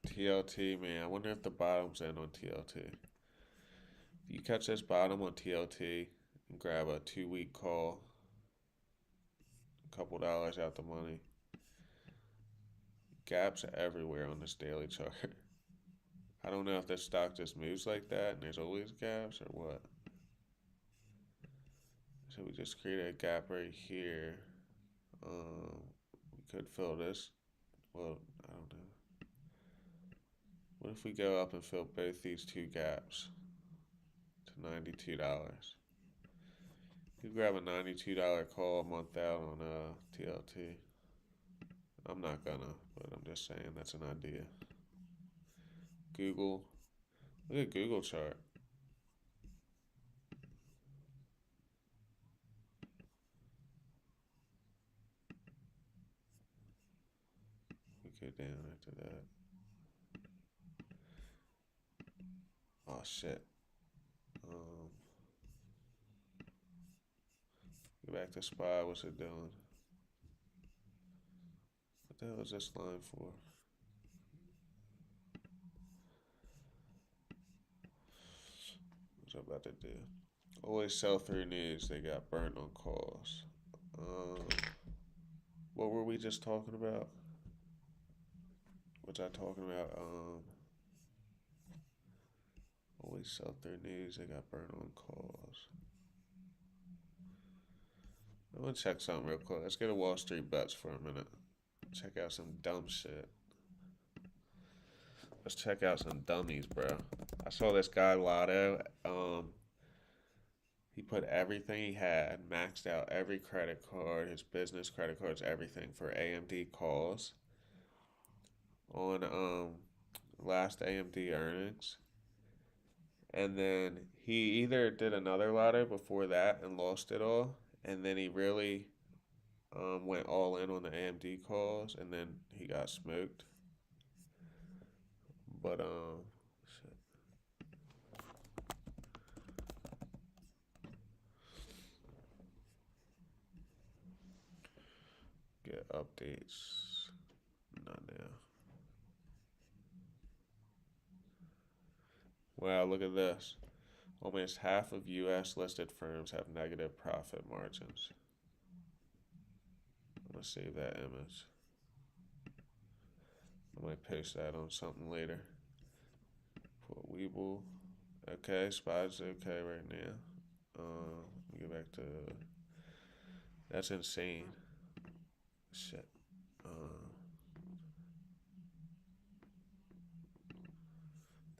TLT, man. I wonder if the bottom's in on TLT. If you catch this bottom on TLT and grab a 2-week call, a couple dollars out the money. Gaps everywhere on this daily chart. I don't know if this stock just moves like that and there's always gaps or what. So we just created a gap right here. We could fill this. Well, I don't know. What if we go up and fill both these two gaps to $92? You grab a $92 call a month out on TLT. I'm not gonna, but I'm just saying that's an idea. Google. Look at Google chart. We go down after that. Oh shit. Go back to SPY. What's it doing? What the hell is this line for? What's it about to do? Always sell through news. They got burned on calls. What were we just talking about? What's I talking about? Always sell through news. They got burned on calls. I'm gonna check something real quick. Let's go to Wall Street Bets for a minute. Check out some dumb shit. Let's check out some dummies, bro. I saw this guy Lotto. He put everything he had, maxed out every credit card, his business credit cards, everything for AMD calls on last AMD earnings. And then he either did another lotto before that and lost it all, and then he really went all in on the AMD calls, and then he got smoked. But shit. Get updates. Not now. Wow, look at this. Almost half of U.S. listed firms have negative profit margins. I'm gonna save that image. I might post that on something later. Put Weeble. Okay, SPY's okay right now. Let me get back to. That's insane. Shit.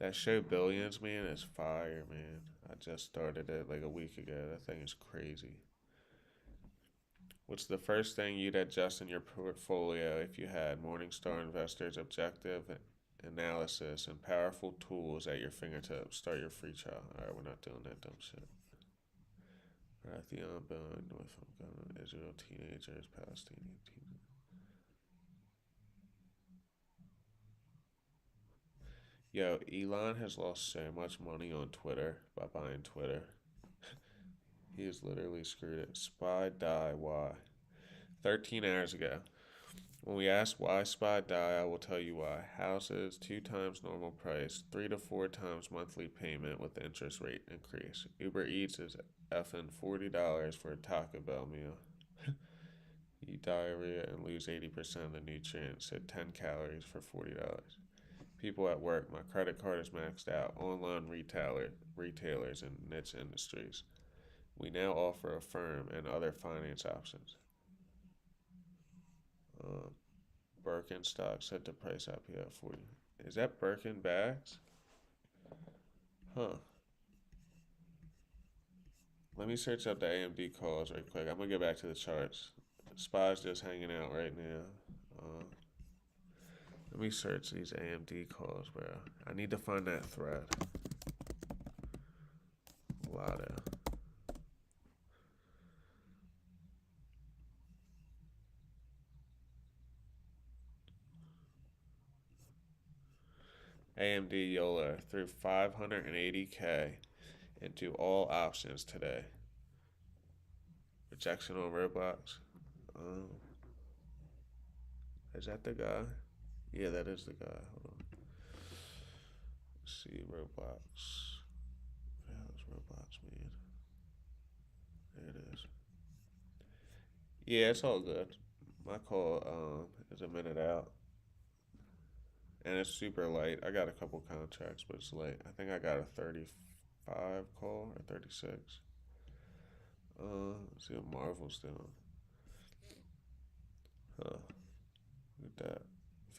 That show Billions, man, is fire, man. I just started it like a week ago. That thing is crazy. What's the first thing you'd adjust in your portfolio if you had Morningstar Investors objective analysis and powerful tools at your fingertips? Start your free trial. Alright, we're not doing that dumb shit. Raytheon, Boeing, Northrop Grumman, Israel, teenagers, Palestinian teenagers. Yo, Elon has lost so much money on Twitter by buying Twitter. He has literally screwed it. SPY die, why? 13 hours ago. When we ask why SPY die, I will tell you why. Houses, 2 times normal price, 3 to 4 times monthly payment with interest rate increase. Uber Eats is effing $40 for a Taco Bell meal. Eat diarrhea and lose 80% of the nutrients at 10 calories for $40. People at work, my credit card is maxed out. Online retailers and niche industries. We now offer a firm and other finance options. Uh, Birkenstock set the price up here at 40. Is that Birkin bags? Huh. Let me search up the AMD calls right quick. I'm gonna get back to the charts. Spy's just hanging out right now. Let me search these AMD calls, bro. I need to find that thread. Lotto. AMD YOLO threw 580K into all options today. Rejection on Roblox. Um, is that the guy? Yeah, that is the guy. Hold on. Let's see, Roblox. How's Roblox, man? There it is. Yeah, it's all good. My call is a minute out, and it's super light. I got a couple contracts, but it's late. I think I got a 35 call or 36. Let's see what Marvel's doing. Huh. Look at that.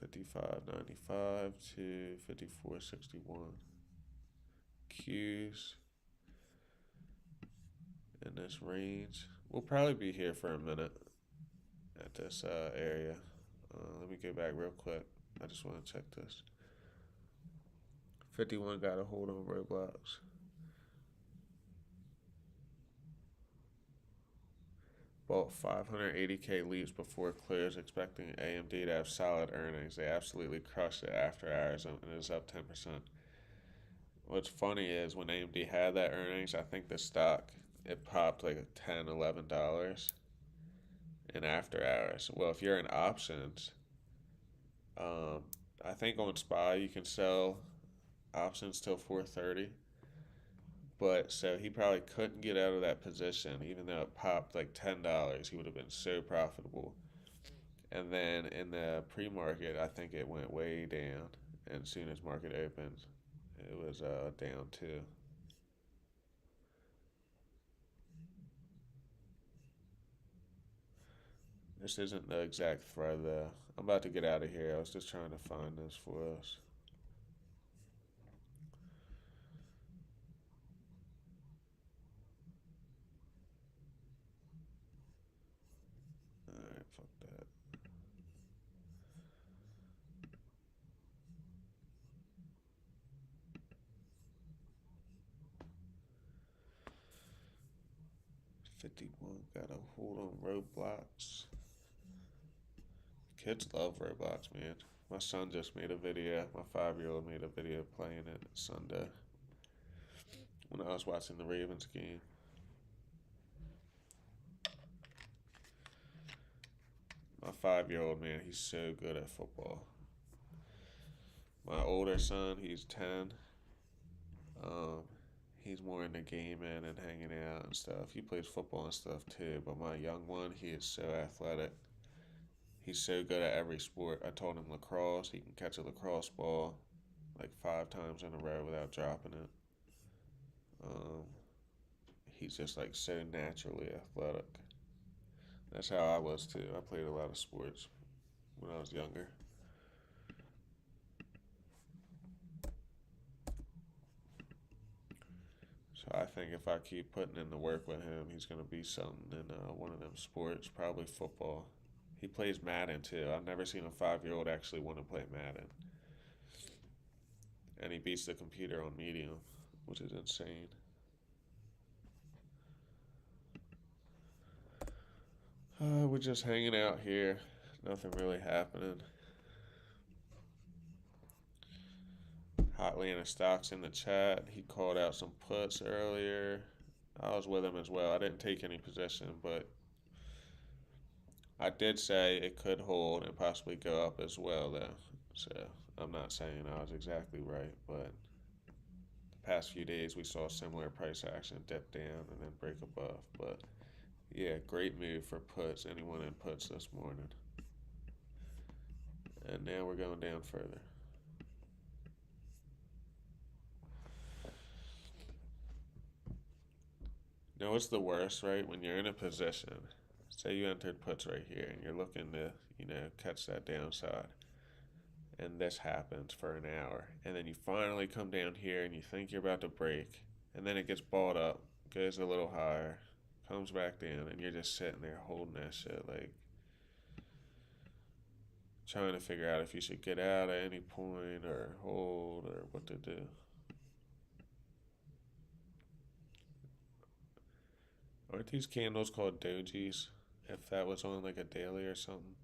55.95 to 54.61. Q's in this range. We'll probably be here for a minute at this area. Let me get back real quick. I just want to check this. 51 got a hold on Roblox. Bought 580K leaps before clears, expecting AMD to have solid earnings. They absolutely crushed it after hours and is up 10%. What's funny is when AMD had that earnings, I think the stock it popped like $10, $11 in after hours. Well, if you're in options, um, I think on SPY you can sell options till 4:30. But so he probably couldn't get out of that position, even though it popped like $10. He would have been so profitable. And then in the pre-market, I think it went way down. And as soon as market opened, it was down too. This isn't the exact thread though. I'm about to get out of here. I was just trying to find this for us. Alright, fuck that. $51 got a hold on Roblox. Kids love Roblox, man. My son just made a video. My 5-year-old made a video playing it Sunday when I was watching the Ravens game. My 5-year-old, man, he's so good at football. My older son, he's 10. Um, he's more into gaming and hanging out and stuff. He plays football and stuff too. But my young one, he is so athletic. He's so good at every sport. I told him lacrosse. He can catch a lacrosse ball like 5 times in a row without dropping it. Um, he's just like so naturally athletic. That's how I was too. I played a lot of sports when I was younger. So I think if I keep putting in the work with him, he's going to be something in one of them sports, probably football. He plays Madden too. I've never seen a 5-year-old actually want to play Madden. And he beats the computer on medium, which is insane. We're just hanging out here. Nothing really happening. Hotly in the stocks in the chat. He called out some puts earlier. I was with him as well. I didn't take any position, but I did say it could hold and possibly go up as well, though. So I'm not saying I was exactly right, but past few days we saw similar price action, dip down and then break above. But yeah, great move for puts. Anyone in puts this morning. And now we're going down further. Now what's the worst, right? When you're in a position, say you entered puts right here and you're looking to, catch that downside. And this happens for an hour. And then you finally come down here and you think you're about to break. And then it gets balled up, goes a little higher, comes back down, and you're just sitting there holding that shit, like trying to figure out if you should get out at any point or hold or what to do. Aren't these candles called dojis? If that was on like a daily or something.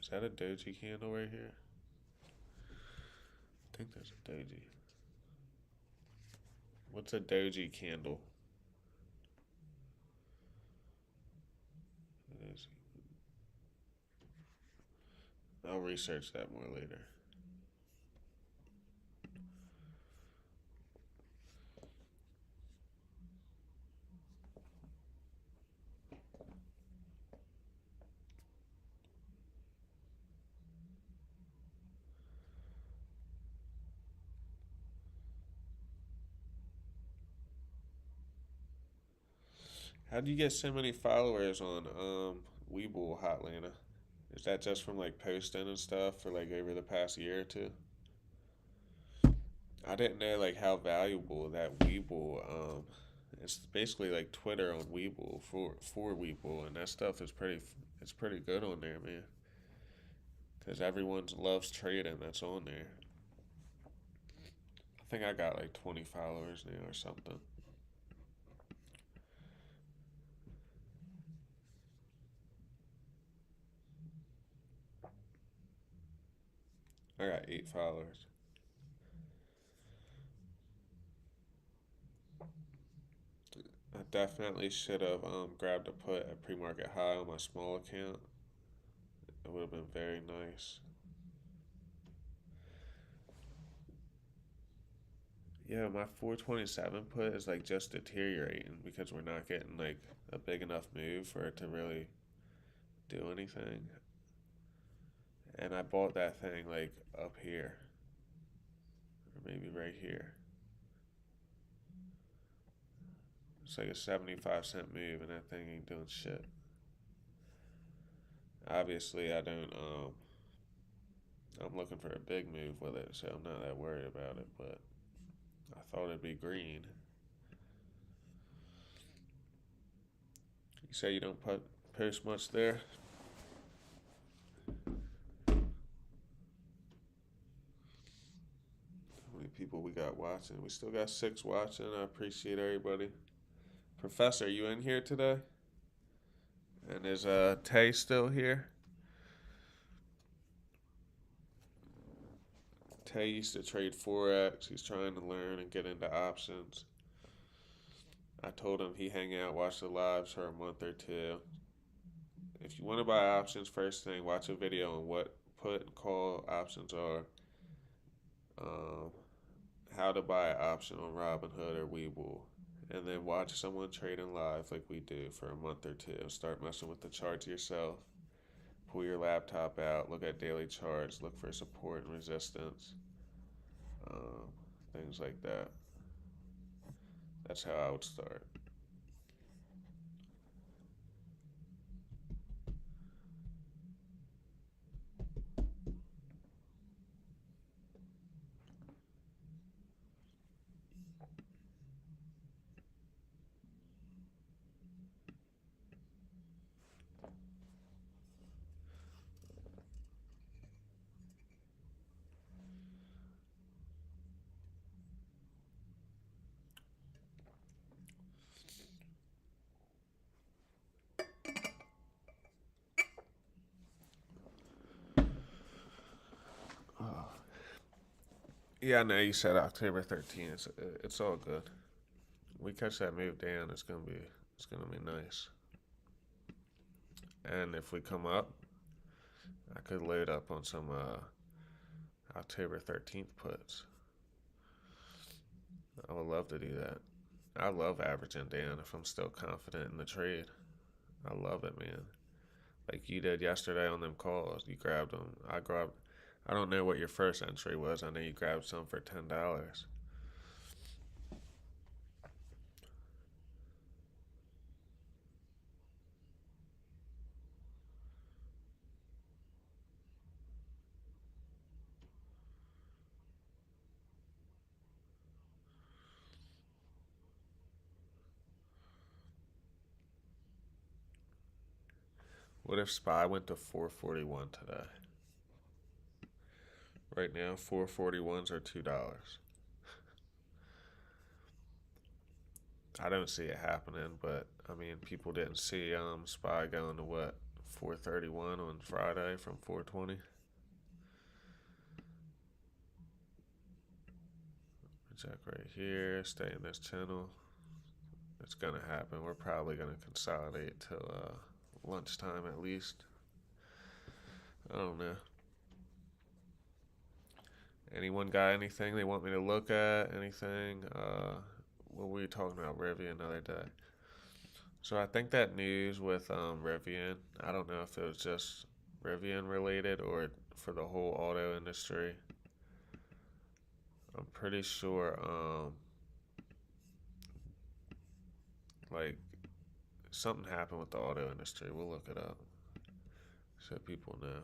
Is that a doji candle right here? I think that's a doji. What's a doji candle? It is. I'll research that more later. How do you get so many followers on Weeble Hotlanta? Is that just from like posting and stuff for like over the past year or two? I didn't know like how valuable that Weeble. It's basically like Twitter on Weeble for Weeble, and that stuff is pretty. It's pretty good on there, man. Because everyone loves trading that's on there. I think I got like 20 followers now or something. I got 8 followers. I definitely should have grabbed a put at pre-market high on my small account. It would have been very nice. Yeah, my 427 put is like just deteriorating because we're not getting like a big enough move for it to really do anything. And I bought that thing like up here, or maybe right here. It's like a 75-cent move, and that thing ain't doing shit. Obviously, I don't. I'm looking for a big move with it, so I'm not that worried about it. But I thought it'd be green. You say you don't post much there. How many people we got watching? We still got 6 watching. I appreciate everybody. Professor, you in here today? And is Tay still here? Tay used to trade Forex. He's trying to learn and get into options. I told him he hang out, watch the lives for a month or two. If you want to buy options, first thing, watch a video on what put and call options are. Um, how to buy an option on Robinhood or Webull. And then watch someone trading live like we do for a month or two. Start messing with the charts yourself. Pull your laptop out, look at daily charts, look for support and resistance, um, things like that. That's how I would start. Oh. Yeah, I know you said October 13th. It's all good. We catch that move down, it's gonna be nice. And if we come up, I could load up on some October 13th puts. I would love to do that. I love averaging down if I'm still confident in the trade. I love it, man. Like you did yesterday on them calls. You grabbed them. I grabbed. I don't know what your first entry was. I know you grabbed some for $10. What if SPY went to 441 today? Right now, 441s are $2. I don't see it happening, but I mean, people didn't see SPY going to what 431 on Friday from 420. Check right here. Stay in this channel. It's gonna happen. We're probably gonna consolidate till lunchtime at least. I don't know. Anyone got anything they want me to look at? Anything? What were we talking about? Rivian the other day. So I think that news with Rivian, I don't know if it was just Rivian related or for the whole auto industry. I'm pretty sure like something happened with the auto industry. We'll look it up so people know.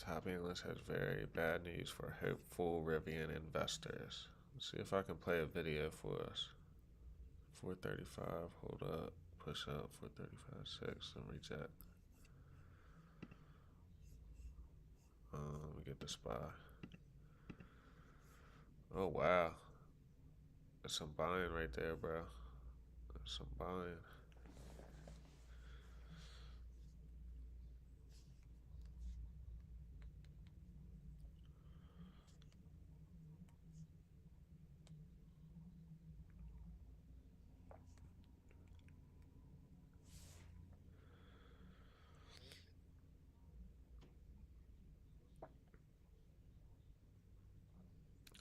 Top analyst has very bad news for hopeful Rivian investors. Let's see if I can play a video for us. 435, hold up, push up, 435, 6, and reject. We get the SPY. Oh wow, there's some buying right there, bro. There's some buying.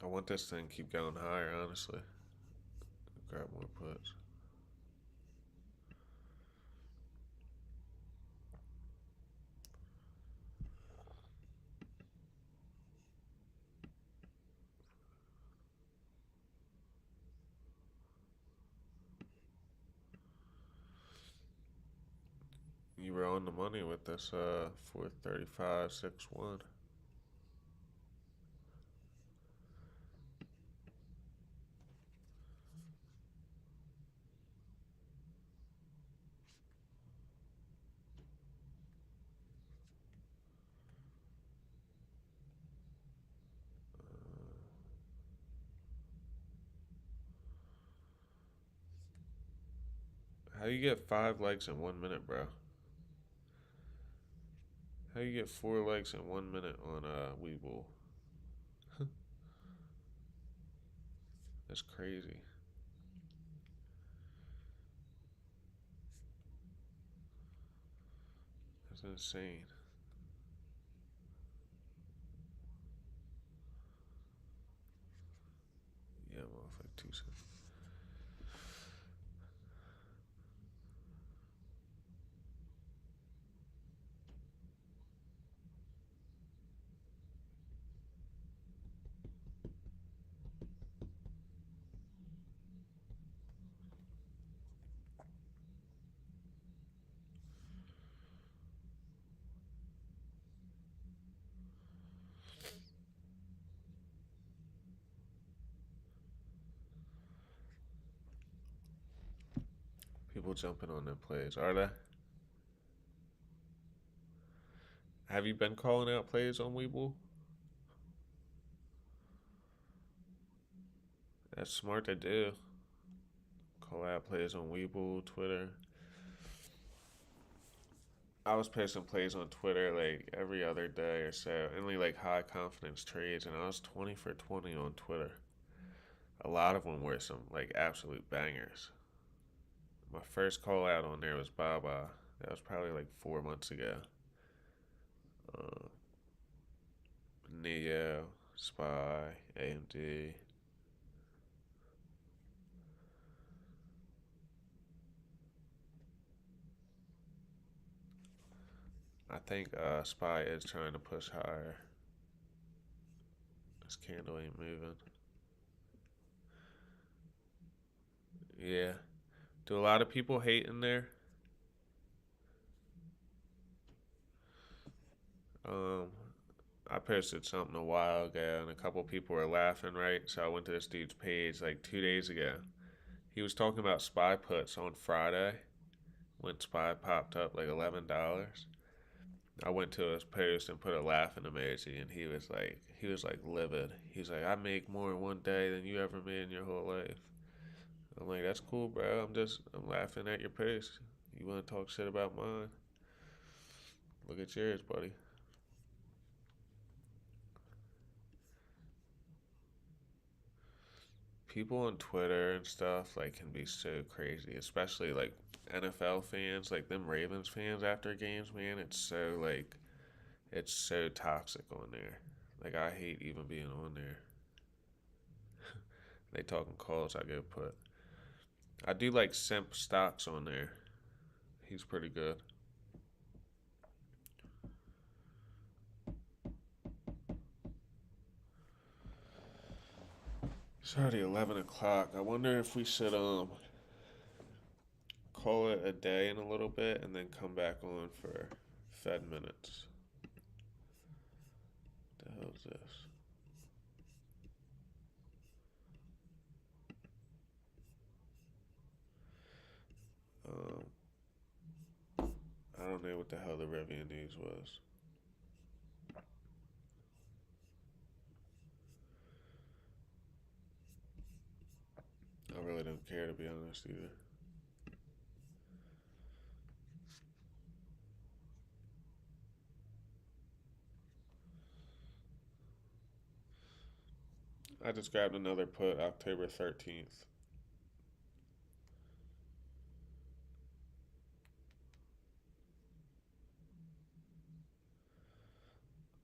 I want this thing to keep going higher, honestly. Grab more puts. You were on the money with this 435.61. How you get 5 legs in 1 minute, bro? How you get 4 legs in 1 minute on Weeble? That's crazy. That's insane. Yeah, I'm off like 2 cents. People jumping on their plays, are they? Have you been calling out plays on Weeble? That's smart to do. Call out plays on Weeble, Twitter. I was posting plays on Twitter like every other day or so, only like high confidence trades, and I was 20 for 20 on Twitter. a lot of them were some like absolute bangers. My first call out on there was Baba. That was probably like 4 months ago. Uh, Neo, Spy, AMD. I think Spy is trying to push higher. This candle ain't moving. Yeah. Do a lot of people hate in there? Um, I posted something a while ago, and a couple people were laughing, right? So I went to this dude's page like 2 days ago. He was talking about SPY puts on Friday when SPY popped up like $11. I went to his post and put a laughing emoji, and he was like livid. He's like, I make more in one day than you ever made in your whole life. I'm like, that's cool, bro. I'm laughing at your post. You want to talk shit about mine? Look at yours, buddy. People on Twitter and stuff like can be so crazy, especially like NFL fans, like them Ravens fans after games, man. It's so toxic on there. Like I hate even being on there. They talking calls I go put. I do like Simp Stocks on there. He's pretty good. It's already 11 o'clock. I wonder if we should call it a day in a little bit and then come back on for Fed minutes. What the hell is this? Um, I don't know what the hell the Rivian news was. I really don't care to be honest either. I just grabbed another put October 13th.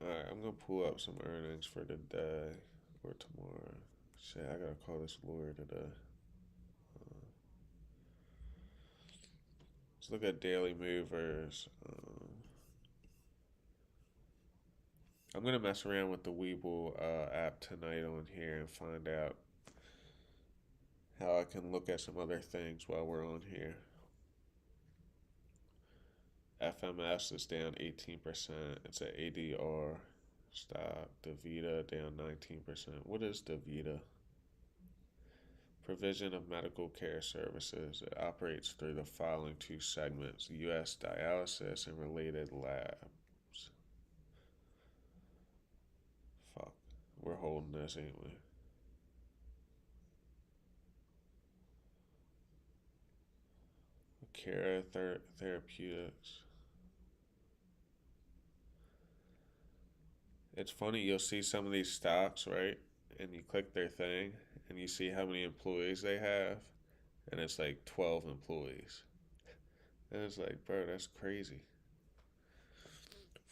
Alright, I'm gonna pull up some earnings for today or tomorrow. Shit, I gotta call this lawyer today. Let's look at daily movers. I'm gonna mess around with the Weeble app tonight on here and find out how I can look at some other things while we're on here. FMS is down 18%. It's an ADR. Stop. DaVita down 19%. What is DaVita? Provision of medical care services. It operates through the following two segments: U.S. dialysis and related labs. Fuck. We're holding this, ain't we? Cara Therapeutics. It's funny, you'll see some of these stocks, right? And you click their thing and you see how many employees they have, and it's like 12 employees. And it's like, bro, that's crazy.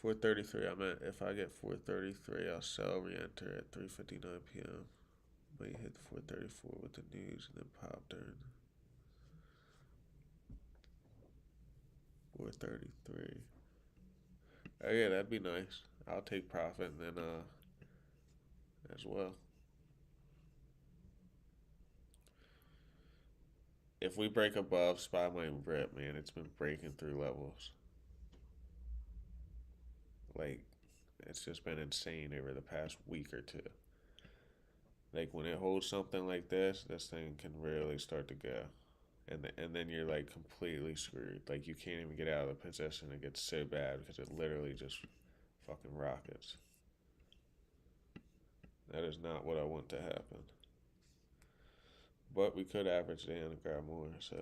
433. I'm at. If I get 433, I'll sell re-enter at 3:59 p.m. Might hit 434 with the news and then pop during 433. Oh yeah, that'd be nice. I'll take profit and then as well. If we break above, SPY might rip, man. It's been breaking through levels. Like, it's just been insane over the past week or two. Like when it holds something like this thing can really start to go, and then you're like completely screwed. Like you can't even get out of the position. It gets so bad because it literally just fucking rockets. That is not what I want to happen. But we could average down and grab more. So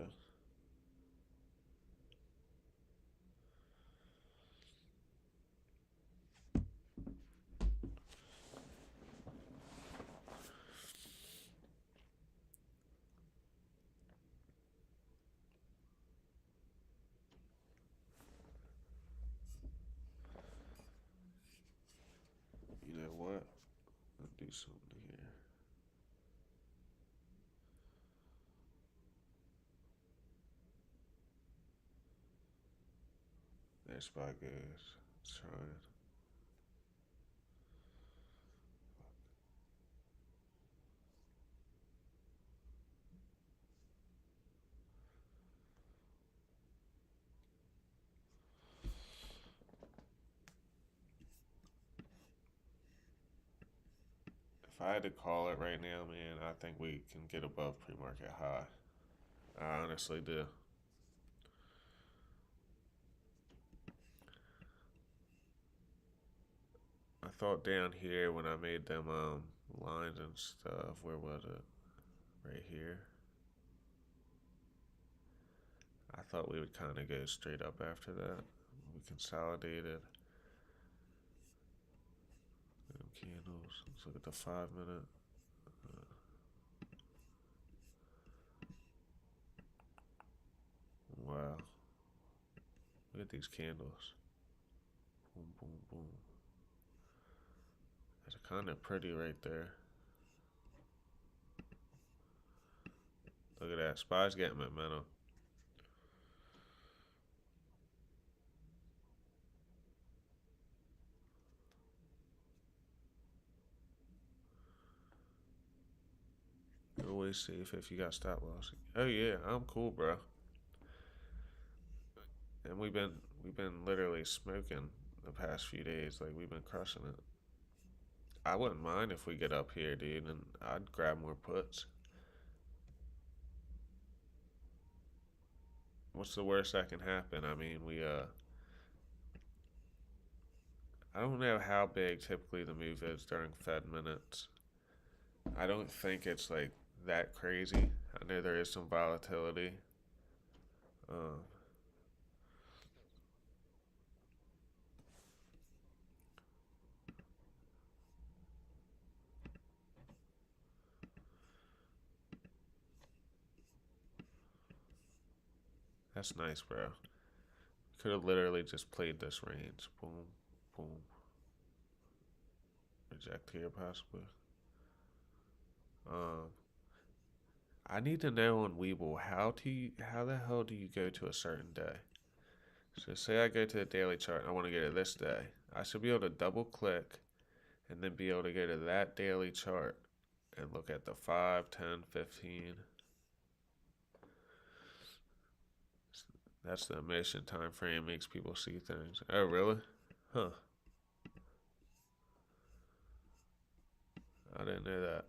something here. That spot goes. Let's try it. If I had to call it right now, man, I think we can get above pre-market high. I honestly do. I thought down here when I made them lines and stuff, where was it? Right here. I thought we would kind of go straight up after that. We consolidated. Them candles. Let's look at the 5 minute. Wow. Look at these candles. Boom, boom, boom. That's kind of pretty right there. Look at that. SPY's getting momentum. Always safe if you got stop loss. Oh yeah, I'm cool, bro. And we've been literally smoking the past few days. Like we've been crushing it. I wouldn't mind if we get up here, dude, and I'd grab more puts. What's the worst that can happen? I mean, I don't know how big typically the move is during Fed minutes. I don't think it's like that crazy. I know there is some volatility. Um, that's nice, bro. Could have literally just played this range. Boom, boom. Reject here, possibly. Um, I need to know on Weeble how the hell do you go to a certain day? So say I go to the daily chart and I want to go to this day. I should be able to double click and then be able to go to that daily chart and look at the 5, 10, 15. That's the emission time frame makes people see things. Oh, really? Huh. I didn't know that.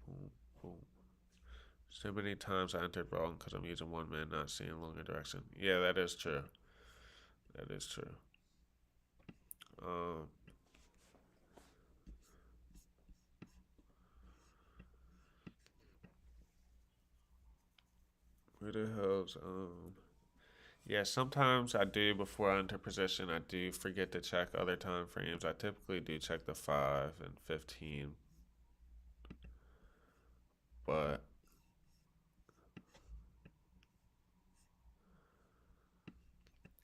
Boom, boom. So many times I entered wrong because I'm using one man, not seeing longer direction. Yeah, that is true. That is true. Um, where the hell's Yeah, sometimes I do before I enter position. I do forget to check other time frames. I typically do check the 5 and 15, but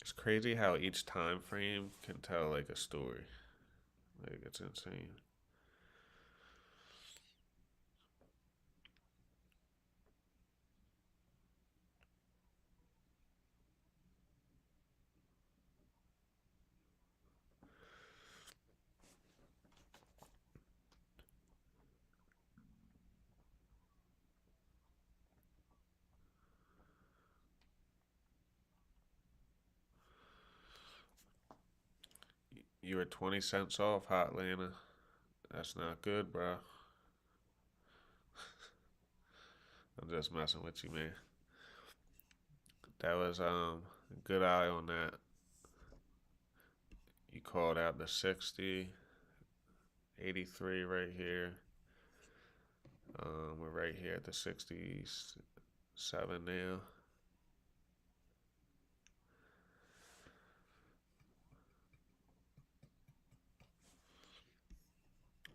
it's crazy how each time frame can tell like a story. Like it's insane. You were 20 cents off, Hot Lana. That's not good, bro. I'm just messing with you, man. That was a good eye on that. You called out the 60, 83 right here. We're right here at the 67 now.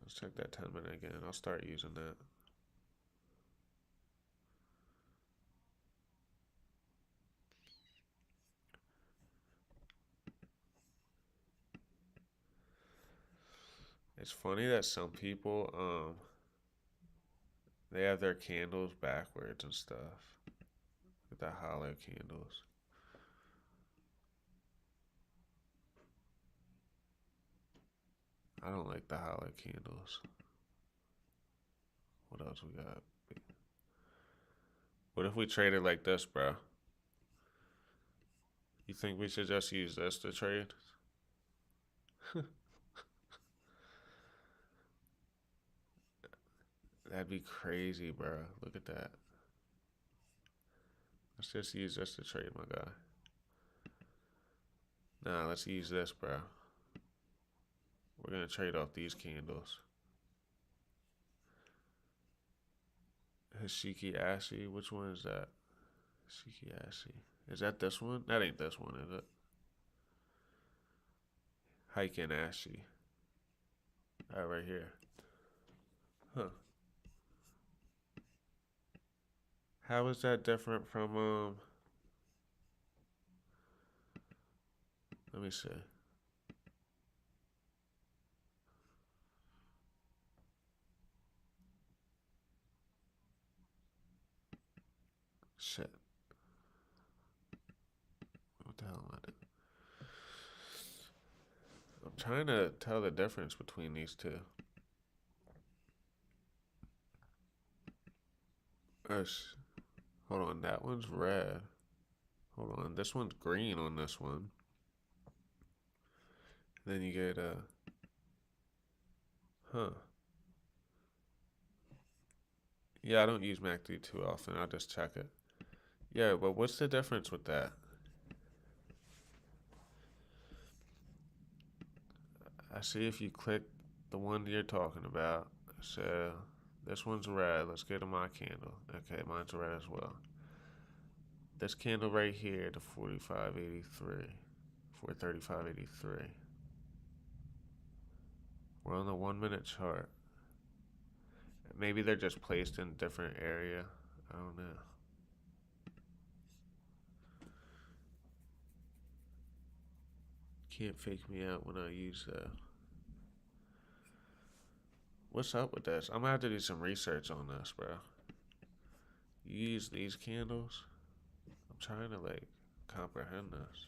Let's check that 10 minute again. I'll start using that. It's funny that some people they have their candles backwards and stuff. With the hollow candles. I don't like the hollow candles. What else we got? What if we traded like this, bro? You think we should just use this to trade? That'd be crazy, bro. Look at that. Let's just use this to trade, my guy. Nah, let's use this, bro. We're gonna trade off these candles. Hashiki Ashi, which one is that? Hashiki Ashi. Is that this one? That ain't this one, is it? Hiking Ashi. Right here. Huh. How is that different from let me see. Shit. What the hell am I doing? I'm trying to tell the difference between these two. Hold on, that one's red. Hold on, this one's green on this one. Then you get huh. Yeah, I don't use MACD too often. I'll just check it. Yeah, but what's the difference with that? I see if you click the one you're talking about. So this one's red. Let's get to my candle. Okay, mine's red as well. This candle right here, the 45.83, 435.83. We're on the 1 minute chart. Maybe they're just placed in a different area. I don't know. Can't fake me out when I use that. What's up with this? I'm gonna have to do some research on this, bro. You use these candles? I'm trying to like comprehend this.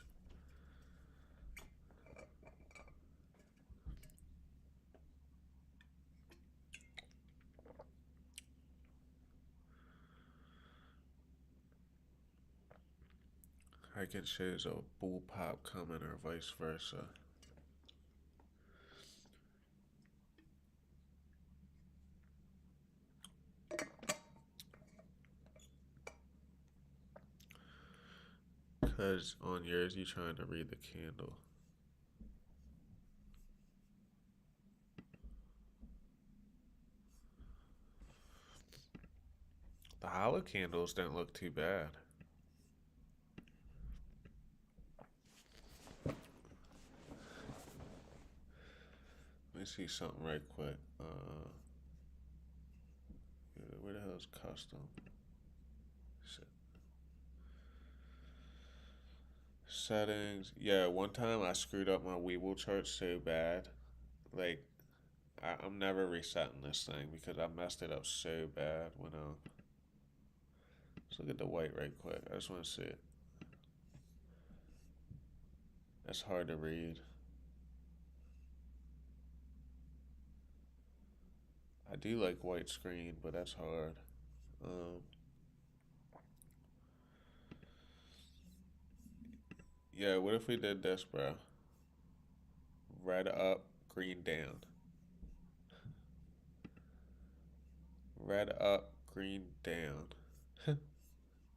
I can shows a bull pop coming or vice versa. Because on yours, you're trying to read the candle. The hollow candles didn't look too bad. Let me see something right quick. Where the hell is custom? Shit. Settings. Yeah, one time I screwed up my Weeble chart so bad. Like, I'm never resetting this thing because I messed it up so bad when let's look at the white right quick. I just want to see it. That's hard to read. I do like white screen, but that's hard. Yeah, what if we did this, bro? Red up, green down. Red up, green down.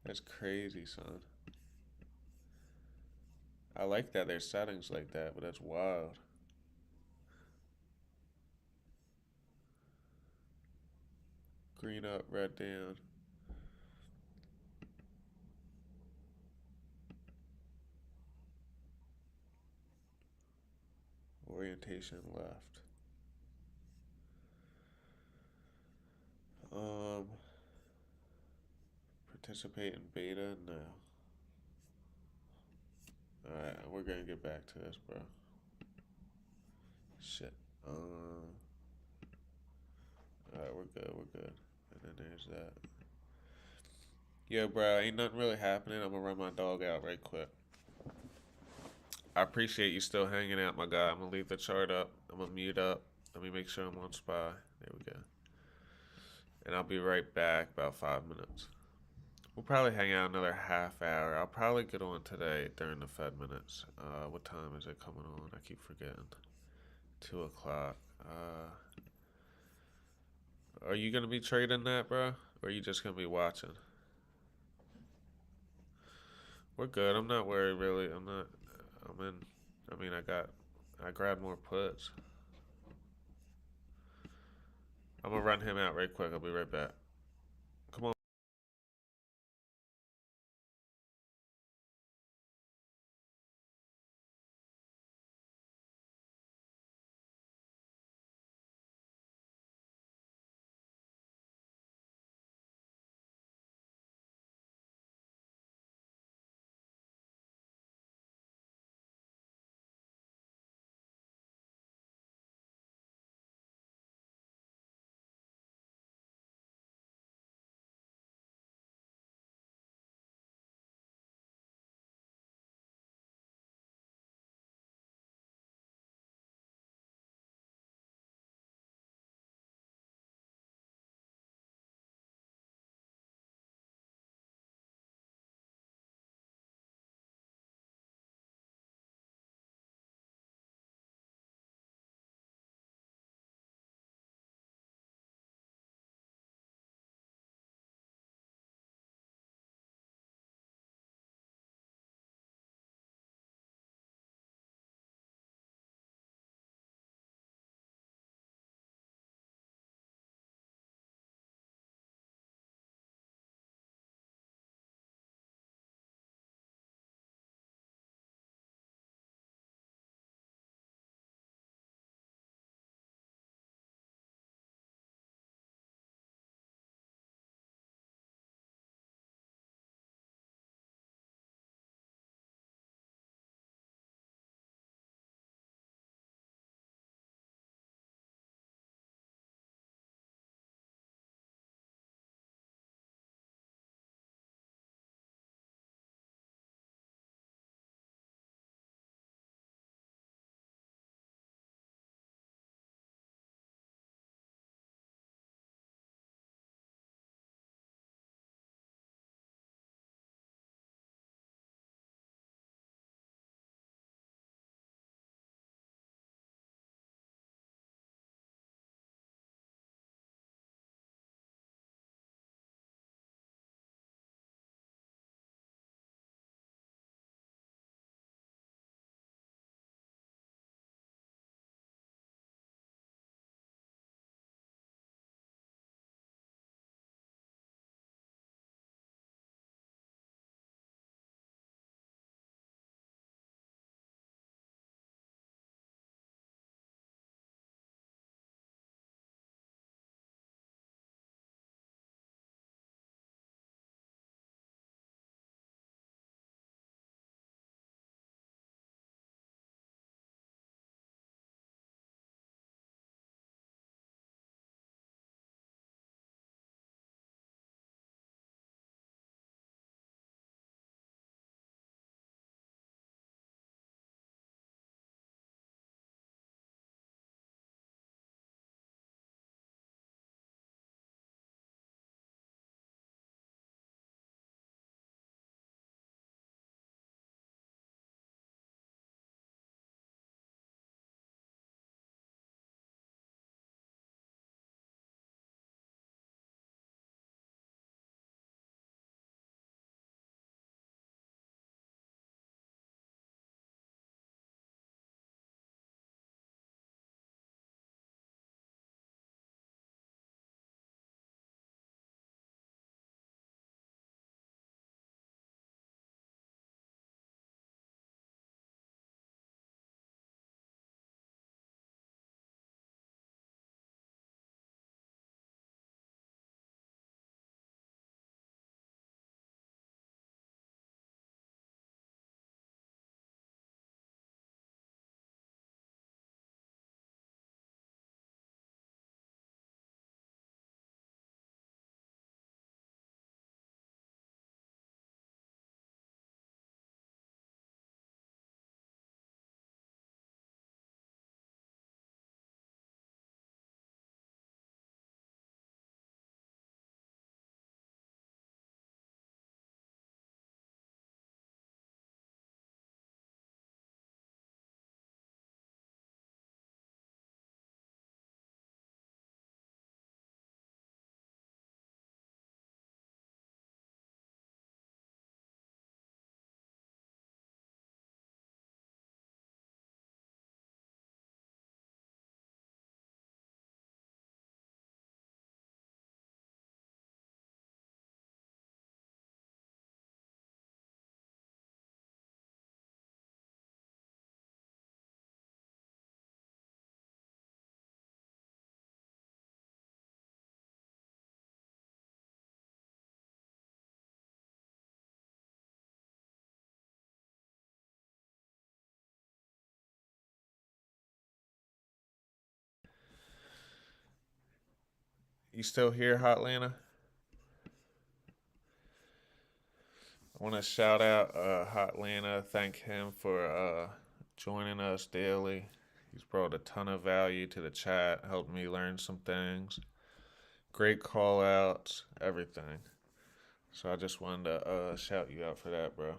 That's crazy, son. I like that there's settings like that, but that's wild. Green up, red down. Orientation left. Um, Participate in beta? No. Alright, we're gonna get back to this, bro. Shit. Alright, we're good, we're good. And then there's that. Yeah, bro, ain't nothing really happening. I'm gonna run my dog out right quick. I appreciate you still hanging out, my guy. I'm gonna leave the chart up. I'm gonna mute up. Let me make sure I'm on SPY. There we go. And I'll be right back about 5 minutes. We'll probably hang out another half hour. I'll probably get on today during the Fed minutes. What time is it coming on? I keep forgetting. 2 o'clock. Are you gonna be trading that, bro? Or are you just gonna be watching? We're good. I'm not worried really. I'm not. I'm in. I mean, I grabbed more puts. I'm gonna run him out right quick. I'll be right back. Come on. You still here, Hotlanta? I want to shout out Hotlanta. Thank him for joining us daily. He's brought a ton of value to the chat, helped me learn some things. Great call outs, everything. So I just wanted to shout you out for that, bro.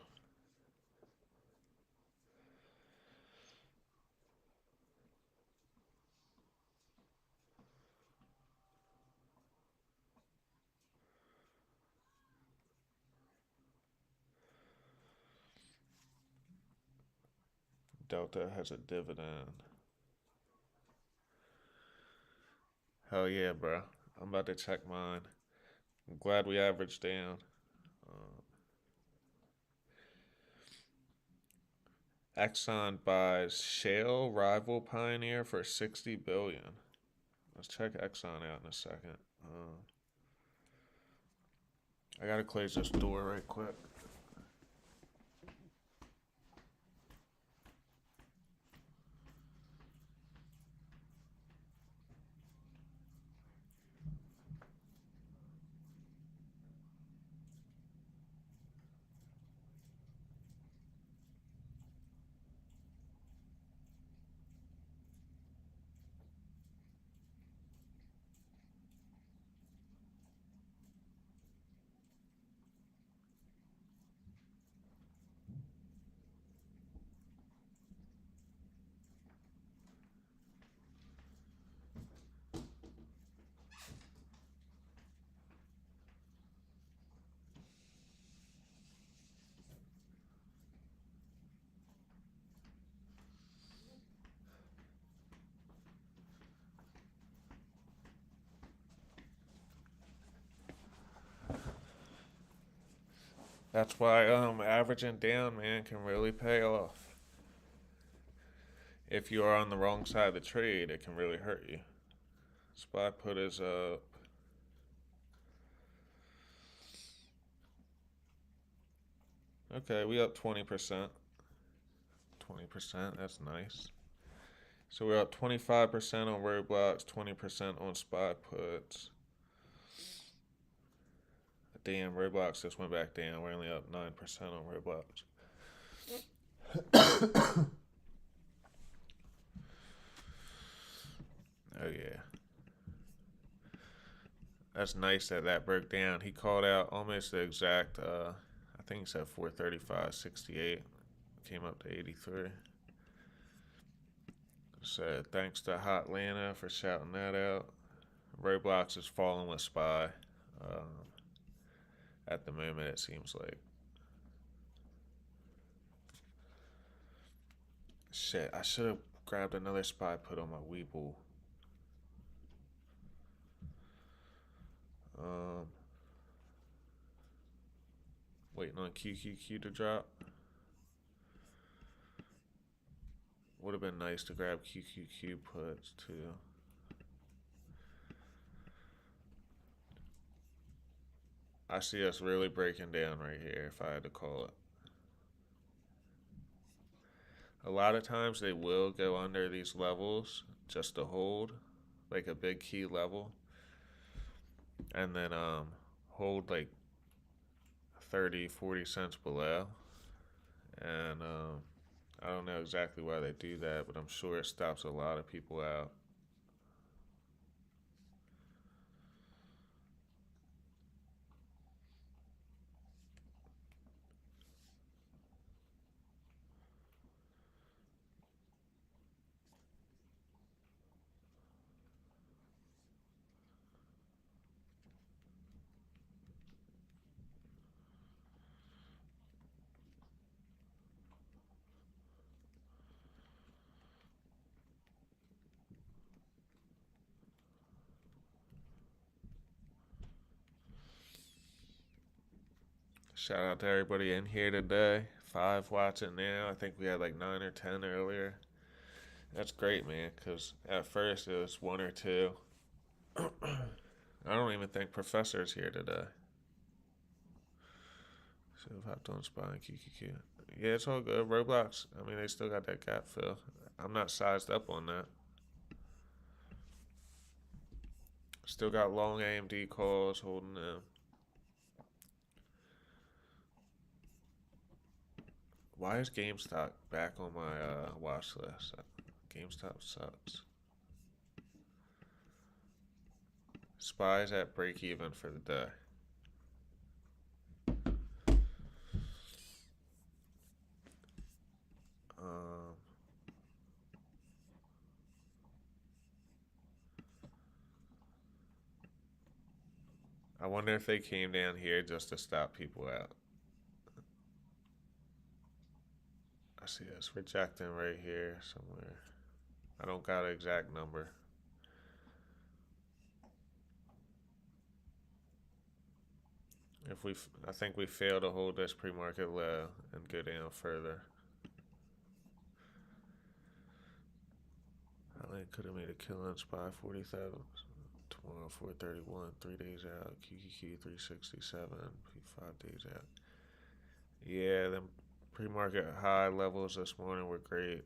Delta has a dividend. Hell yeah, bro. I'm about to check mine. I'm glad we averaged down. Exxon buys shale rival Pioneer for 60 billion. Let's check Exxon out in a second. I gotta close this door right quick. That's why averaging down, man, can really pay off. If you are on the wrong side of the trade, it can really hurt you. Spot put is up. Okay, we up 20%. 20%, that's nice. So we're up 25% on roadblocks, 20% on spot puts. Damn, roadblocks just went back down. We're only up 9% on roadblocks. Oh, yeah. That's nice that that broke down. He called out almost the exact, I think he said 435.68. Came up to 83. So thanks to Hotlanta for shouting that out. Roblox is falling with SPY. At the moment, it seems like. Shit, I should have grabbed another SPY put on my Weeble. Waiting on QQQ to drop. Would have been nice to grab QQQ puts too. I see us really breaking down right here if I had to call it. A lot of times they will go under these levels just to hold, like a big key level, and then hold like 30-40 cents below. And I don't know exactly why they do that, but I'm sure it stops a lot of people out. Shout out to everybody in here today. 5 watching now. I think we had like 9 or 10 earlier. That's great, man, because at first it was 1 or 2. I don't even think Professor's here today. So I've hopped on SPY and QQQ. Yeah, it's all good. Roblox, I mean, they still got that gap fill. I'm not sized up on that. Still got long AMD calls holding them. Why is GameStop back on my watch list? GameStop sucks. Spies at break even for the day. Um, I wonder if they came down here just to stop people out. I see it's rejecting right here somewhere. I don't got an exact number. I think we fail to hold this pre-market low and go down further. I think could have made a killing spy 40,000. Tomorrow 431, 3 days out. QQQ 367, 5 days out. Yeah, them pre-market high levels this morning were great.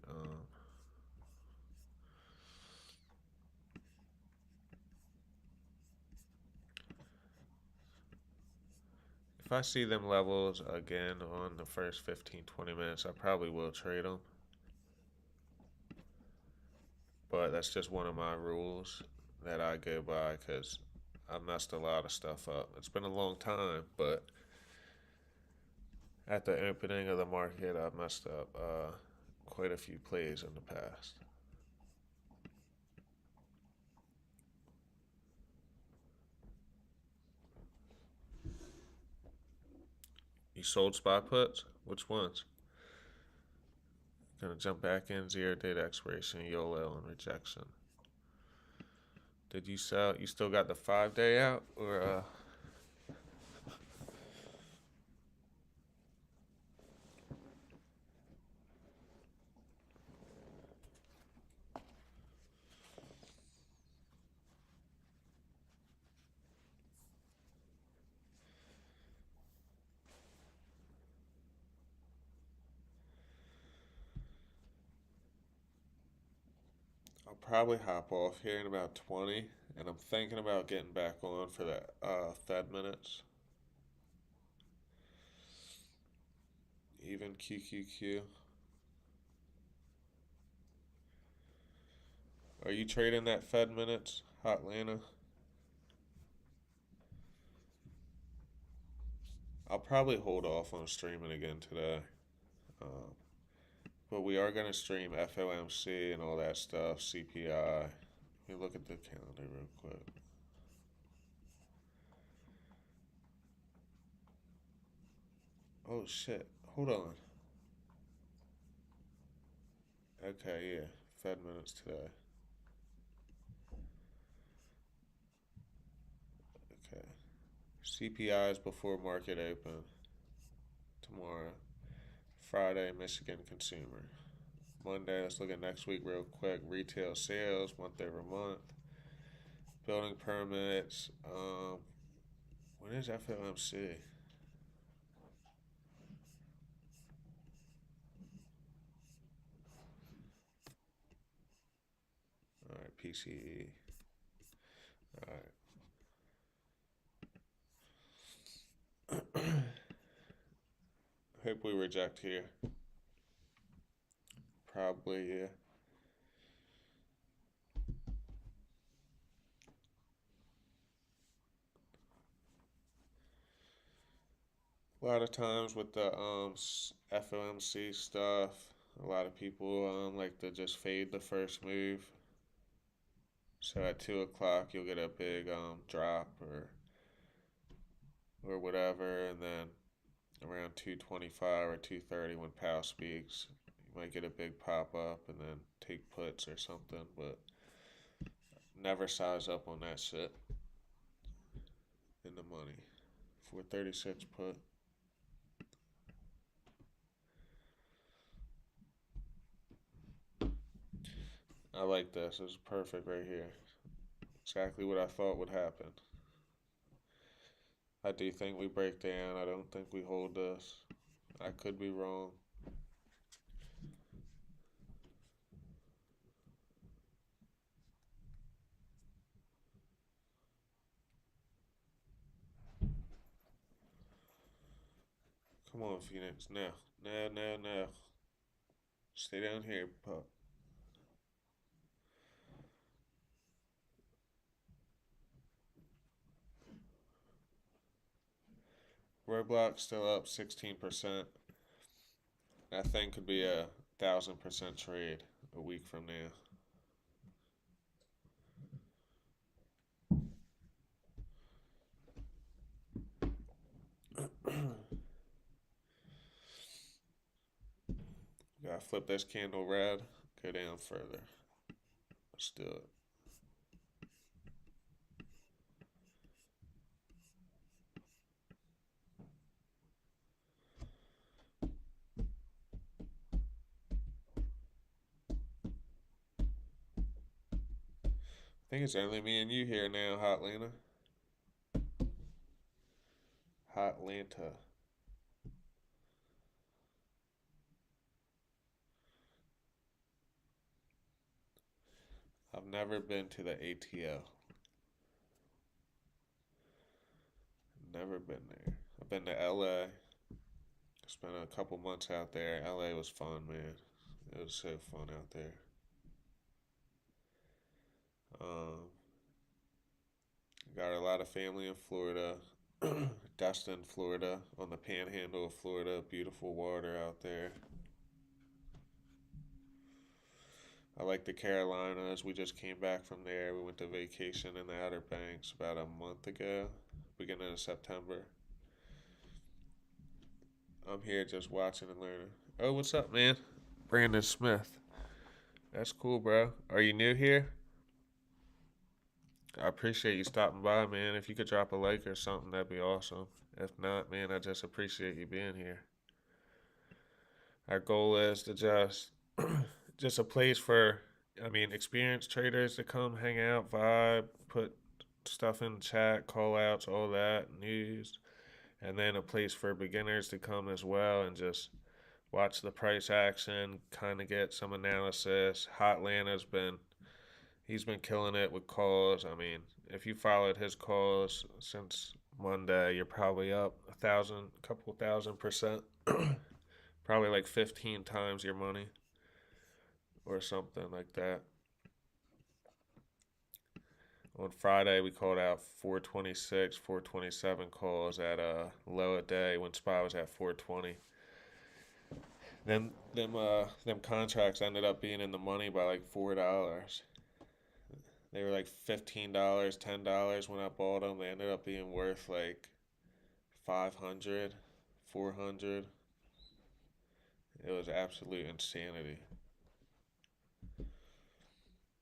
If I see them levels again on the first 15-20 minutes, I probably will trade them. But that's just one of my rules that I go by because I messed a lot of stuff up. It's been a long time, but at the opening of the market, I messed up quite a few plays in the past. You sold spot puts? Which ones? Gonna jump back in, 0 date expiration, YOLO, and rejection. Did you sell? You still got the 5 day out? Or, I'll probably hop off here in about 20, and I'm thinking about getting back on for the Fed minutes. Even QQQ. Are you trading that Fed minutes, Hotlanta? I'll probably hold off on streaming again today. Um, but we are going to stream FOMC and all that stuff, CPI. Let me look at the calendar real quick. Oh shit, hold on. Okay, yeah, Fed minutes today. Okay. CPI is before market open tomorrow. Friday, Michigan consumer. Monday, let's look at next week real quick. Retail sales, month over month. Building permits. When is FOMC? All right, PCE. All right. Hope we reject here. Probably, yeah. A lot of times with the FOMC stuff, a lot of people like to just fade the first move. So at 2 o'clock, you'll get a big drop or whatever, and then around 2:25 or 2:30 when Powell speaks, you might get a big pop up and then take puts or something, but never size up on that shit in the money. 436 put. I like this. This is perfect right here. Exactly what I thought would happen. I do think we break down. I don't think we hold this. I could be wrong. Come on, Phoenix. No. No, no, no. Stay down here, pup. Roblox still up 16%. That thing could be a 1,000% trade a week from now. Gotta flip this candle red, go down further. Let's do it. I think it's only me and you here now, Hotlanta. Hotlanta. I've never been to the ATL. Never been there. I've been to LA. Spent a couple months out there. LA was fun, man. It was so fun out there. Um, got a lot of family in Florida. Destin, Florida, on the panhandle of Florida. Beautiful water out there. I like the Carolinas. We just came back from there. We went to vacation in the Outer Banks about a month ago, beginning of September. I'm here just watching and learning. Oh, what's up, man? Brandon Smith. That's cool, bro. Are you new here? I appreciate you stopping by, man. If you could drop a like or something, that'd be awesome. If not, man, I just appreciate you being here. Our goal is to just a place for, experienced traders to come hang out, vibe, put stuff in the chat, call outs, all that, news, and then a place for beginners to come as well and just watch the price action, kind of get some analysis. Hotlanta's been he's been killing it with calls. I mean, if you followed his calls since Monday, you're probably up couple thousand%, probably like 15 times your money or something like that. On Friday, we called out 426, 427 calls at a low a day when SPY was at 420. Them contracts ended up being in the money by like $4. They were like $15, $10 when I bought them. They ended up being worth like 500, 400. It was absolute insanity.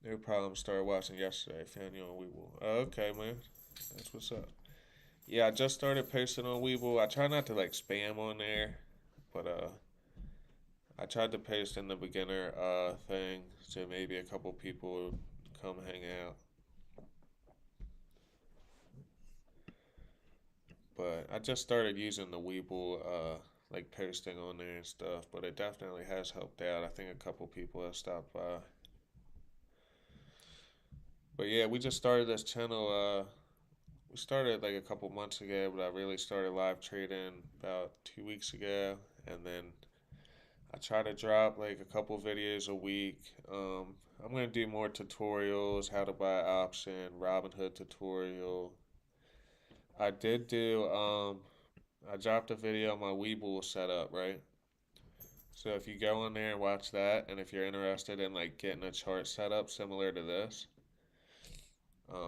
No problem. Started watching yesterday. Found you on Weeble. Oh, okay, man. That's what's up. Yeah, I just started posting on Weeble. I try not to like spam on there, but I tried to post in the beginner thing so maybe a couple people would come hang out. But I just started using the Weeble like posting on there and stuff, but it definitely has helped out. I think a couple people have stopped by. But yeah, we just started this channel. We started like a couple months ago, but I really started live trading about 2 weeks ago, and then I try to drop like a couple videos a week. I'm gonna do more tutorials, how to buy option, Robinhood tutorial. I did do I dropped a video on my Weeble setup, right? So if you go in there and watch that, and if you're interested in like getting a chart set up similar to this,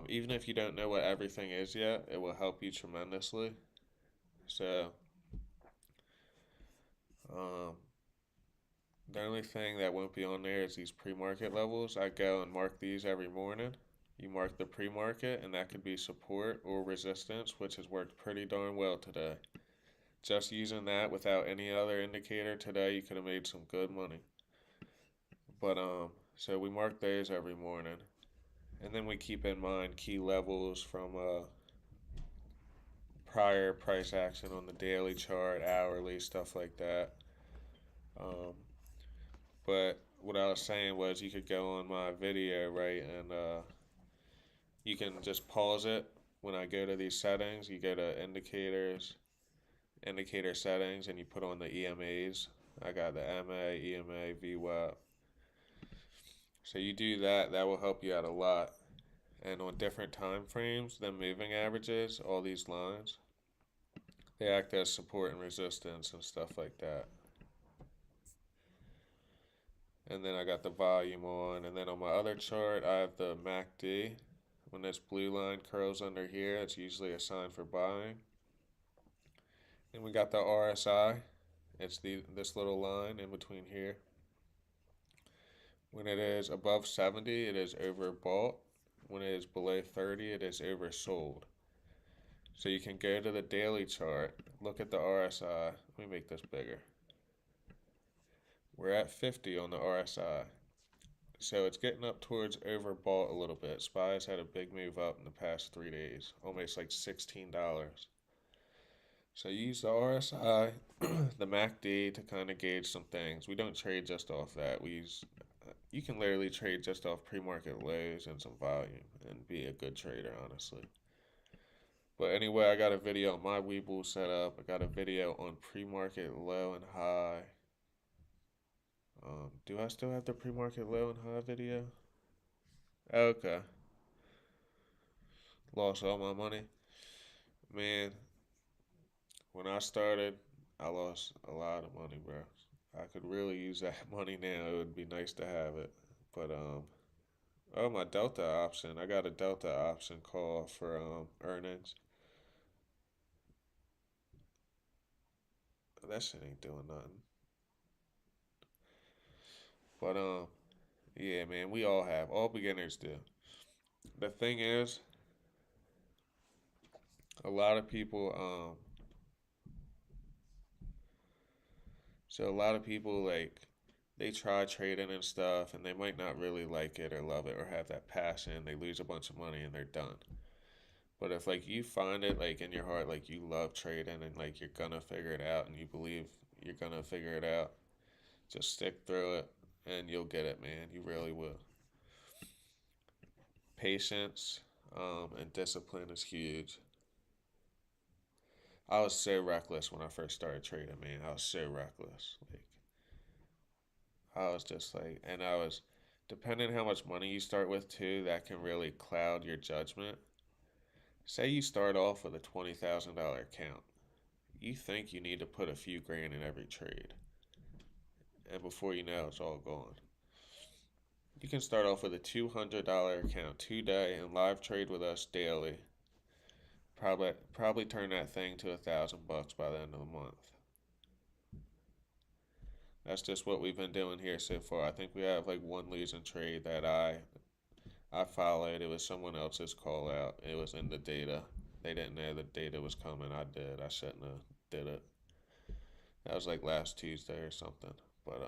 even if you don't know what everything is yet, it will help you tremendously. So um, the only thing that won't be on there is these pre-market levels. I go and mark these every morning. You mark the pre-market, and that could be support or resistance, which has worked pretty darn well today. Just using that without any other indicator today, you could have made some good money. But so we mark those every morning, and then we keep in mind key levels from prior price action on the daily chart, hourly, stuff like that. Um, but what I was saying was you could go on my video, right, and you can just pause it when I go to these settings. You go to indicators, indicator settings and you put on the EMAs. I got the MA, EMA, VWAP. So you do that, that will help you out a lot. And on different time frames than moving averages, all these lines, they act as support and resistance and stuff like that. And then I got the volume on, and then on my other chart, I have the MACD. When this blue line curls under here, it's usually a sign for buying. Then we got the RSI. It's this little line in between here. When it is above 70, it is overbought. When it is below 30, it is oversold. So you can go to the daily chart, look at the RSI. Let me make this bigger. We're at 50 on the RSI. So it's getting up towards overbought a little bit. SPY's had a big move up in the past 3 days, almost like $16. So you use the RSI, the MACD to kind of gauge some things. We don't trade just off that. You can literally trade just off pre-market lows and some volume and be a good trader, honestly. But anyway, I got a video on my Webull setup. I got a video on pre-market low and high. Do I still have the pre-market low and high video? Okay. Lost all my money. Man, when I started, I lost a lot of money, bro. I could really use that money now. It would be nice to have it. But oh, my Delta option. I got a Delta option call for earnings. That shit ain't doing nothing. But yeah, man, we all have. All beginners do. The thing is, a lot of people so a lot of people like they try trading and stuff and they might not really like it or love it or have that passion. They lose a bunch of money and they're done. But if like you find it like in your heart like you love trading and like you're gonna figure it out and you believe you're gonna figure it out, just stick through it and you'll get it, man. You really will. Patience and discipline is huge. I was so reckless when I first started trading, man. I was so reckless. Like I was just like, and I was, depending how much money you start with too, that can really cloud your judgment. Say you start off with a $20,000 account. You think you need to put a few grand in every trade, and before you know, it's all gone. You can start off with a $200 account today and live trade with us daily. Probably turn that thing to $1,000 by the end of the month. That's just what we've been doing here so far. I think we have like one losing trade that I followed. It was someone else's call out. It was in the data. They didn't know the data was coming. I did. I shouldn't have did it. That was like last Tuesday or something. But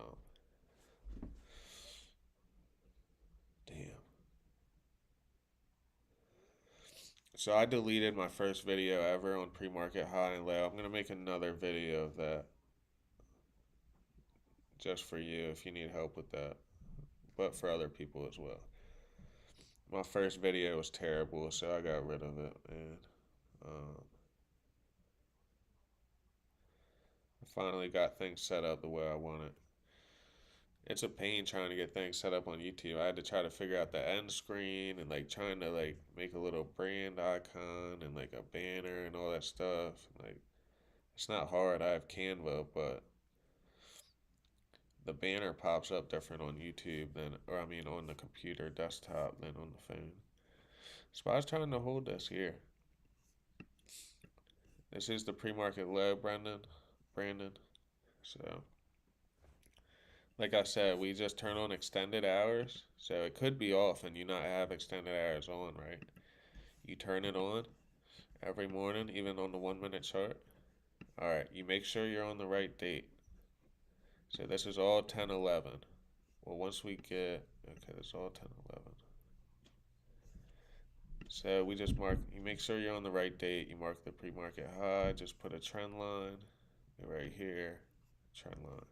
damn. So I deleted my first video ever on pre-market high and low. I'm gonna make another video of that just for you if you need help with that, but for other people as well. My first video was terrible, so I got rid of it, and um, I finally got things set up the way I want it. It's a pain trying to get things set up on YouTube. I had to try to figure out the end screen and like trying to like make a little brand icon and like a banner and all that stuff. Like it's not hard. I have Canva, but the banner pops up different on YouTube than, or I mean on the computer desktop than on the phone. So I was trying to hold this here. This is the pre-market low, Brandon. So, like I said, we just turn on extended hours. So it could be off and you not have extended hours on, right? You turn it on every morning, even on the 1 minute chart. All right, you make sure you're on the right date. So this is all 10:11. Well, once we get, okay, this is all 10:11. So we just mark, you make sure you're on the right date. You mark the pre-market high, just put a trend line right here, trend line.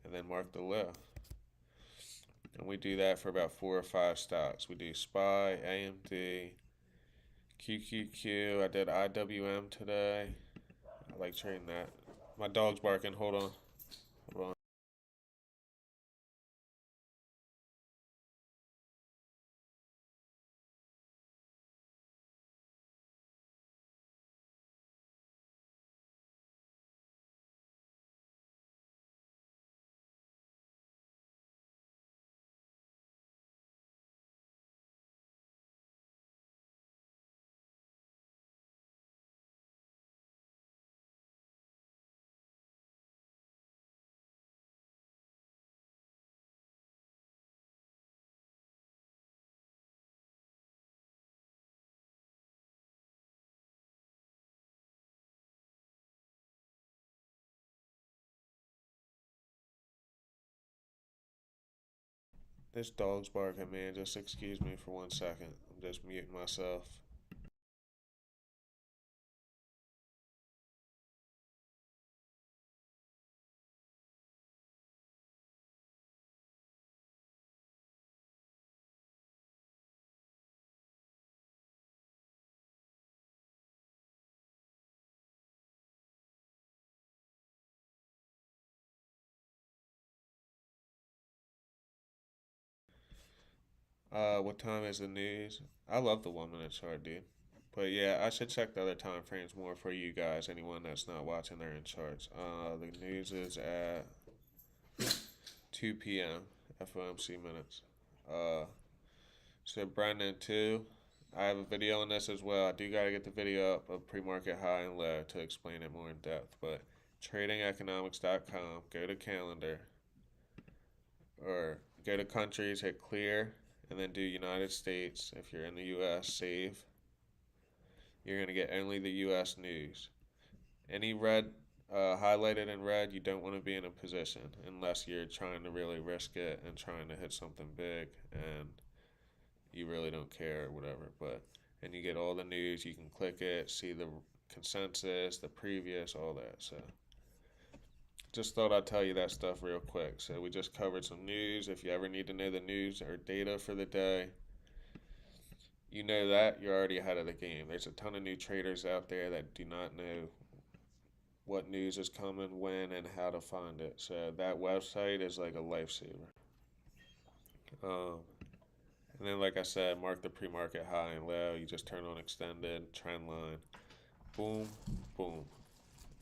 And then mark the low. And we do that for about 4 or 5 stocks. We do SPY, AMD, QQQ. I did IWM today. I like trading that. My dog's barking. Hold on. Hold on. This dog's barking, man. Just excuse me for 1 second. I'm just muting myself. What time is the news? I love the 1 minute chart, dude. But yeah, I should check the other time frames more for you guys. Anyone that's not watching their in charts. The news is at 2 p.m. FOMC minutes. Uh, so Brendan too. I have a video on this as well. I do gotta get the video up of pre-market high and low to explain it more in depth. But tradingeconomics.com. Go to calendar or go to countries. Hit clear and then do United States. If you're in the U.S., save. You're going to get only the U.S. news. Any red, highlighted in red, you don't want to be in a position unless you're trying to really risk it and trying to hit something big and you really don't care or whatever. And you get all the news, you can click it, see the consensus, the previous, all that. So just thought I'd tell you that stuff real quick. So we just covered some news. If you ever need to know the news or data for the day, you know that you're already ahead of the game. There's a ton of new traders out there that do not know what news is coming, when, and how to find it. So that website is like a lifesaver. Um, and then, like I said, mark the pre-market high and low. You just turn on extended trend line. Boom, boom.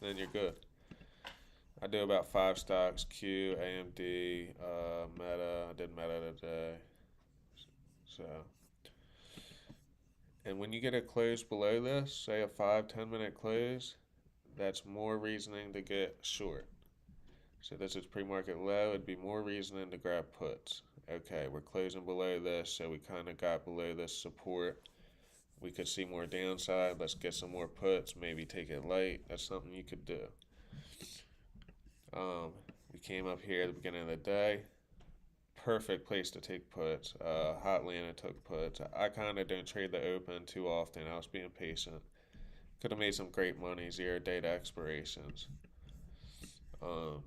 Then you're good. I do about 5 stocks: Q, AMD, Meta. I did Meta today. So, and when you get a close below this, say a 5-10 minute close, that's more reasoning to get short. So this is pre-market low. It'd be more reasoning to grab puts. Okay, we're closing below this, so we kind of got below this support. We could see more downside. Let's get some more puts. Maybe take it light. That's something you could do. We came up here at the beginning of the day. Perfect place to take puts. Hotlanta took puts. I kind of don't trade the open too often. I was being patient. Could have made some great money. 0 day to expirations. Um,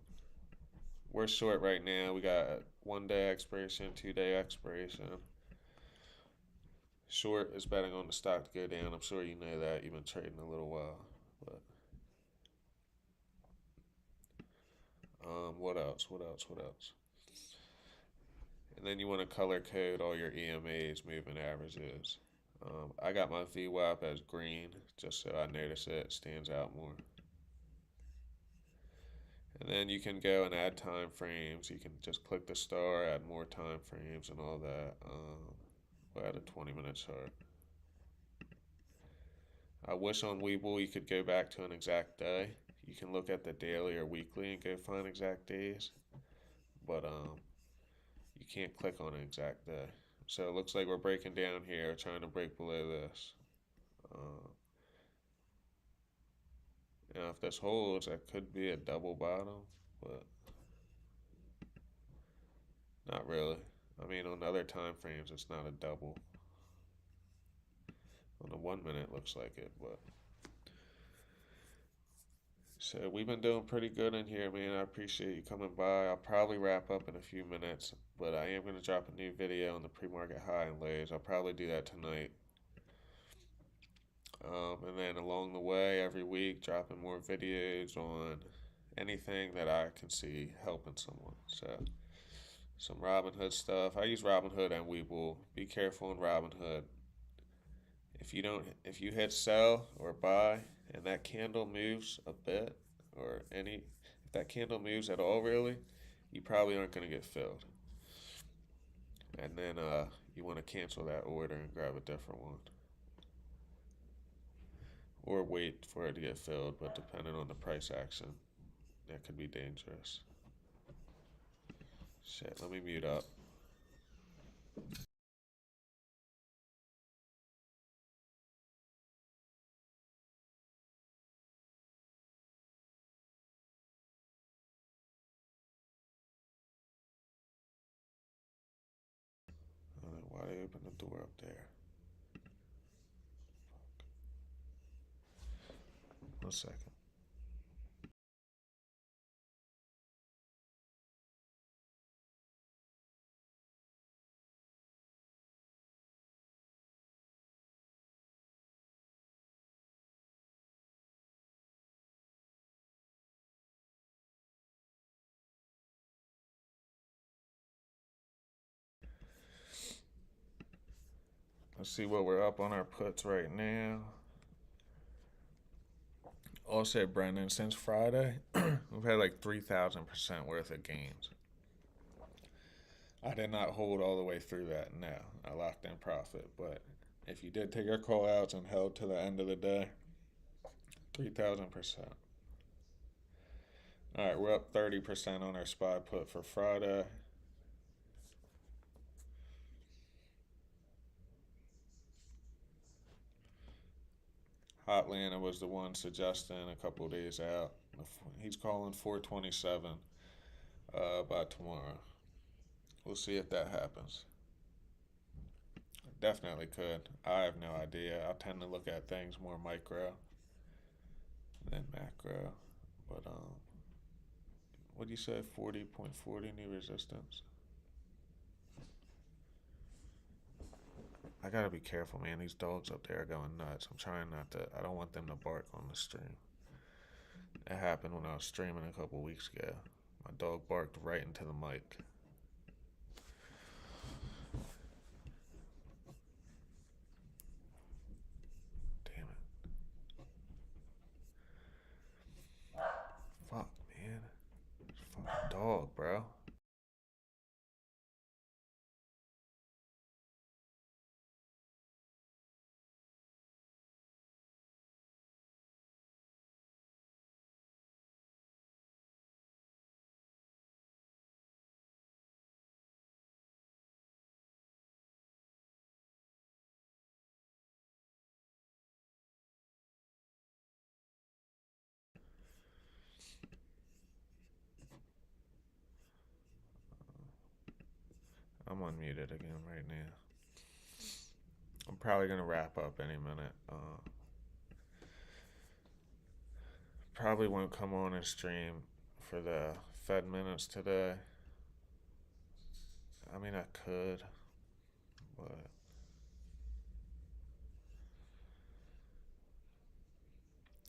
we're short right now. We got 1 day expiration, 2 day expiration. Short is betting on the stock to go down. I'm sure you know that. You've been trading a little while. But what else? What else? What else? And then you want to color code all your EMAs, moving averages. I got my VWAP as green just so I notice it stands out more. And then you can go and add time frames. You can just click the star, add more time frames and all that. We'll add a 20-minute chart. I wish on Webull you could go back to an exact day. You can look at the daily or weekly and go find exact days, but you can't click on an exact day. So it looks like we're breaking down here, trying to break below this. Now if this holds, that could be a double bottom, but not really. I mean, on other time frames, it's not a double. On the 1 minute, it looks like it, but. So we've been doing pretty good in here, man. I appreciate you coming by. I'll probably wrap up in a few minutes, but I am going to drop a new video on the pre-market high and lows. I'll probably do that tonight. And then along the way, every week, dropping more videos on anything that I can see helping someone. So some Robinhood stuff. I use Robinhood and Webull. Be careful in Robinhood. If you hit sell or buy and that candle moves a bit if that candle moves at all, really, you probably aren't going to get filled. And then you want to cancel that order and grab a different one. Or wait for it to get filled, but depending on the price action, that could be dangerous. Shit, let me mute up. I don't know why they opened the door up there. 1 second. Let's see what we're up on our puts right now. All said, Brendan, since Friday, we've had like 3,000% worth of gains. I did not hold all the way through that. No, I locked in profit. But if you did take your call outs and held to the end of the day, 3,000%. All right, we're up 30% on our SPY put for Friday. Hotlanta was the one suggesting a couple of days out. He's calling 427 by tomorrow. We'll see if that happens. Definitely could. I have no idea. I tend to look at things more micro than macro. But what do you say? 40.40 new resistance. I gotta be careful, man. These dogs up there are going nuts. I'm trying not to. I don't want them to bark on the stream. It happened when I was streaming a couple weeks ago. My dog barked right into the mic. Damn it. Fuck, man. Fucking dog, bro. I'm unmuted again right now. I'm probably gonna wrap up any minute. Probably won't come on and stream for the Fed minutes today. I mean, I could, but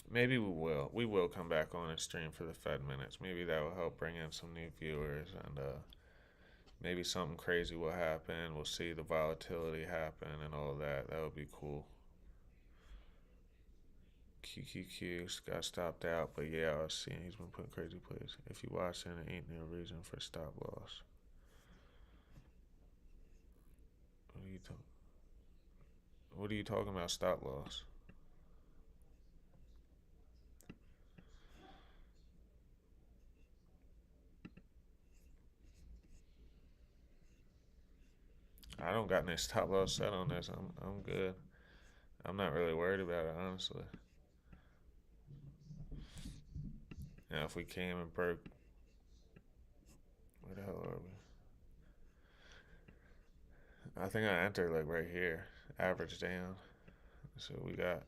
maybe we will. We will come back on and stream for the Fed minutes. Maybe that will help bring in some new viewers, and maybe something crazy will happen. We'll see the volatility happen and all that. That would be cool. QQQ got stopped out, but yeah, I was seeing he's been putting crazy plays. If you watching, it ain't no reason for stop loss. What are you talking? What are you talking about? Stop loss? I don't got any stop loss set on this. I'm good. I'm not really worried about it, honestly. Now, if we came and broke, where the hell are we? I think I entered like right here, average down. So we got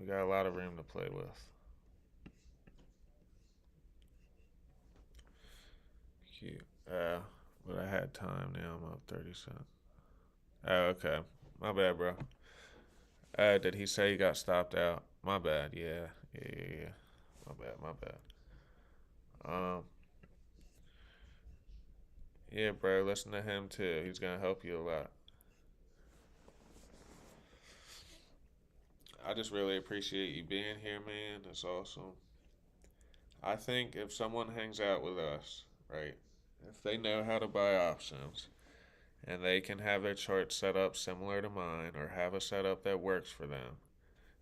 a lot of room to play with. Cute. But I had time now. I'm up 30 cents. Oh, okay. My bad, bro. Did he say he got stopped out? My bad. Yeah, yeah, yeah, yeah. My bad. My bad. Um, yeah, bro. Listen to him too. He's gonna help you a lot. I just really appreciate you being here, man. That's awesome. I think if someone hangs out with us, right, if they know how to buy options and they can have their chart set up similar to mine or have a setup that works for them,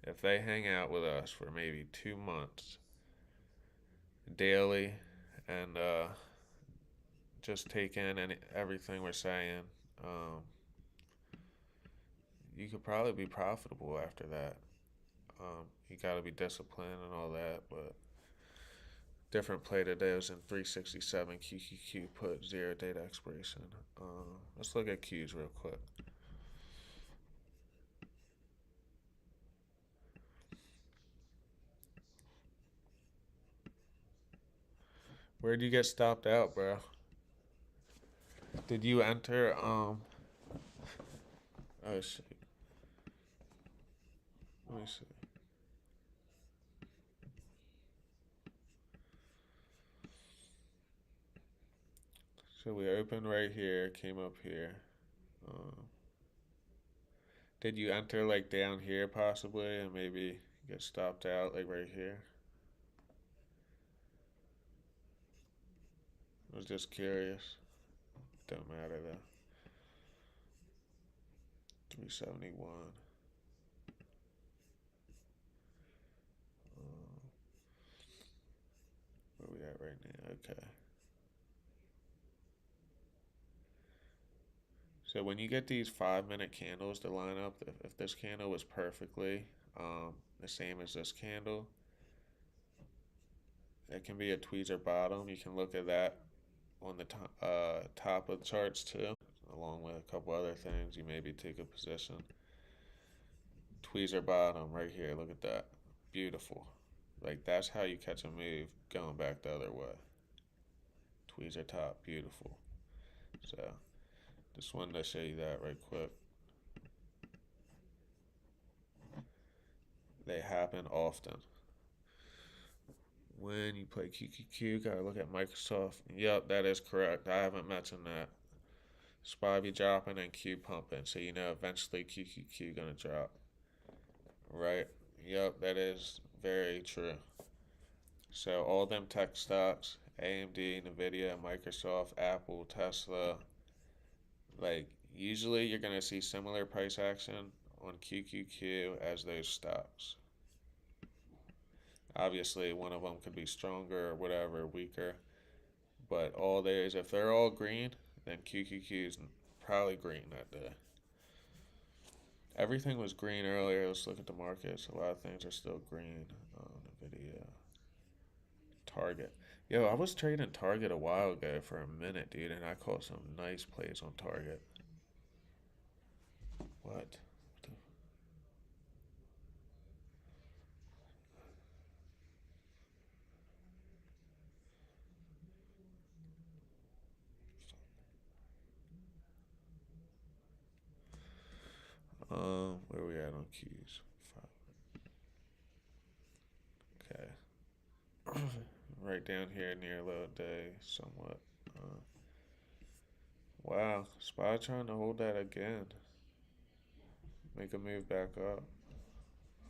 if they hang out with us for maybe 2 months daily and just take in everything we're saying, um, you could probably be profitable after that. You got to be disciplined and all that, but different play today was in 367 QQQ put zero data expiration. Let's look at Qs real quick. Where'd you get stopped out, bro? Did you enter? Oh shit. Let me see. So we opened right here, came up here. Um, did you enter like down here possibly, and maybe get stopped out like right here? I was just curious. Don't matter though. 371. Um, where we at right now? Okay. So when you get these 5 minute candles to line up, if this candle was perfectly the same as this candle, it can be a tweezer bottom. You can look at that on the top of the charts too, along with a couple other things. You maybe take a position. Tweezer bottom right here. Look at that. Beautiful. Like that's how you catch a move going back the other way. Tweezer top. Beautiful. So just wanted to show you that right quick. They happen often. When you play QQQ, gotta look at Microsoft. Yep, that is correct. I haven't mentioned that. SPY be dropping and Q pumping, so you know eventually QQQ gonna drop. Right? Yep, that is very true. So all them tech stocks, AMD, Nvidia, Microsoft, Apple, Tesla, like usually you're gonna see similar price action on QQQ as those stocks. Obviously, one of them could be stronger or whatever, weaker. But all there is, if they're all green, then QQQ is probably green that day. Everything was green earlier. Let's look at the markets. A lot of things are still green. Nvidia, Target. Yo, I was trading Target a while ago for a minute, dude, and I caught some nice plays on Target. What? Where we at on Qs? Okay. Right down here near low day, somewhat. Uh, wow, SPY trying to hold that again. Make a move back up.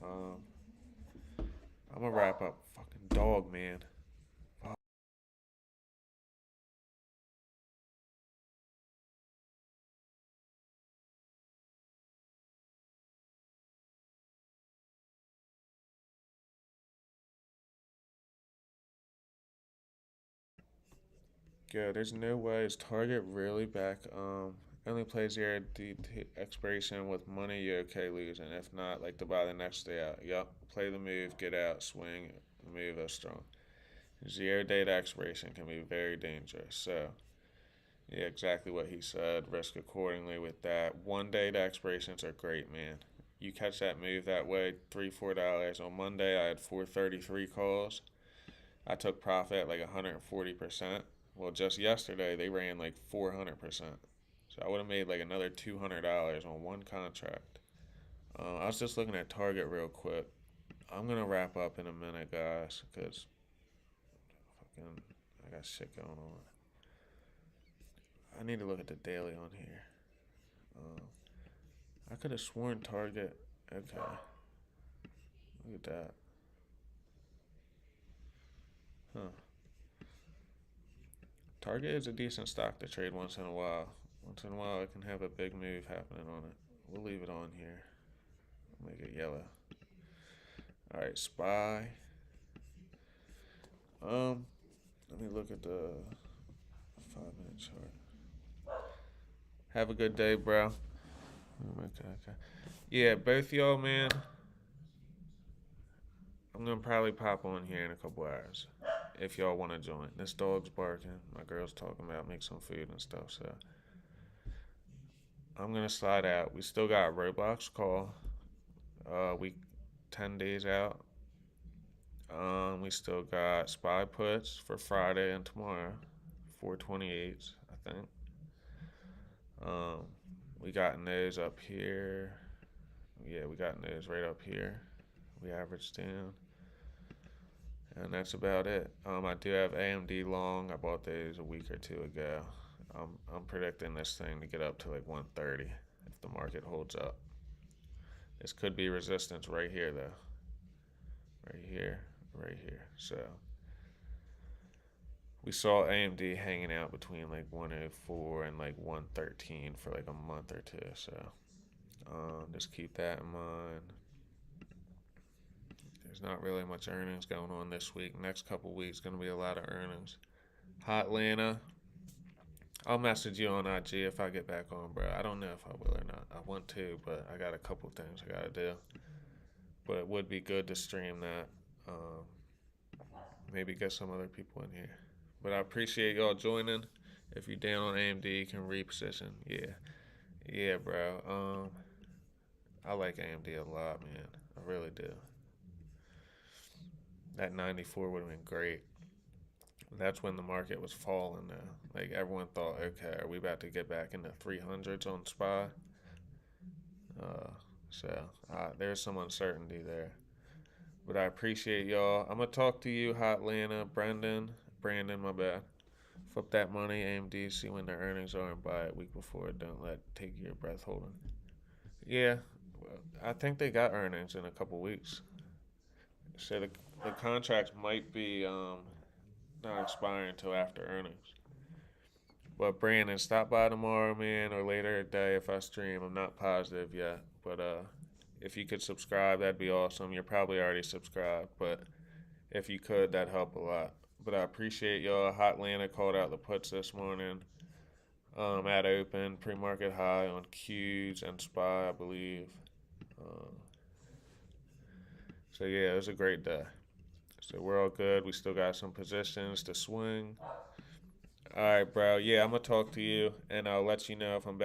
Um, I'm gonna wrap up. Fucking dog, man. Good. There's no way. Is Target really back? Only plays here at the expiration with money. You're okay losing. If not, like to buy the next day out. Yup. Play the move. Get out. Swing. Move as strong. Zero date expiration can be very dangerous. So, yeah, exactly what he said. Risk accordingly with that. 1 day expirations are great, man. You catch that move that way, $3, $4. On Monday, I had 433 calls. I took profit at like 140%. Well, just yesterday they ran like 400%. So I would have made like another $200 on one contract. I was just looking at Target real quick. I'm gonna wrap up in a minute, guys, because fucking I got shit going on. I need to look at the daily on here. Um, I could have sworn Target. Okay, look at that. Huh. Target is a decent stock to trade once in a while. Once in a while, it can have a big move happening on it. We'll leave it on here. Make it yellow. All right, SPY. Let me look at the 5-minute chart. Have a good day, bro. Okay. Yeah, both y'all, man. I'm gonna probably pop on here in a couple hours if y'all want to join. This dog's barking. My girl's talking about make some food and stuff. So I'm gonna slide out. We still got Roblox call. We 10 days out. We still got SPY puts for Friday and tomorrow, 428s, I think. Um, we got nose up here. Yeah, we got nose right up here. We averaged down. And that's about it. I do have AMD long. I bought those a week or two ago. I'm predicting this thing to get up to like 130 if the market holds up. This could be resistance right here though. Right here, right here. So we saw AMD hanging out between like 104 and like 113 for like a month or two. So just keep that in mind. There's not really much earnings going on this week. Next couple weeks going to be a lot of earnings. Hot Lana. I'll message you on IG if I get back on, bro. I don't know if I will or not. I want to, but I got a couple things I gotta do. But it would be good to stream that. Maybe get some other people in here. But I appreciate y'all joining. If you're down on AMD, you can reposition. Yeah, bro. I like AMD a lot, man. I really do. That 94 would have been great. That's when the market was falling though. Like everyone thought, okay, are we about to get back in the 300s on SPY? So there's some uncertainty there. But I appreciate y'all. I'm gonna talk to you, Hot Lana, Brandon, my bad. Flip that money, AMD, see when their earnings are and buy it week before. Don't let take your breath holding. Yeah, well, I think they got earnings in a couple weeks. So the contracts might be not expiring until after earnings. But Brandon, stop by tomorrow, man, or later today if I stream. I'm not positive yet, but if you could subscribe, that'd be awesome. You're probably already subscribed, but if you could, that'd help a lot. But I appreciate y'all. Hot Lana called out the puts this morning. At open, pre-market high on Qs and SPY, I believe. So yeah, it was a great day. So we're all good. We still got some positions to swing. All right, bro. Yeah, I'm gonna talk to you, and I'll let you know if I'm back.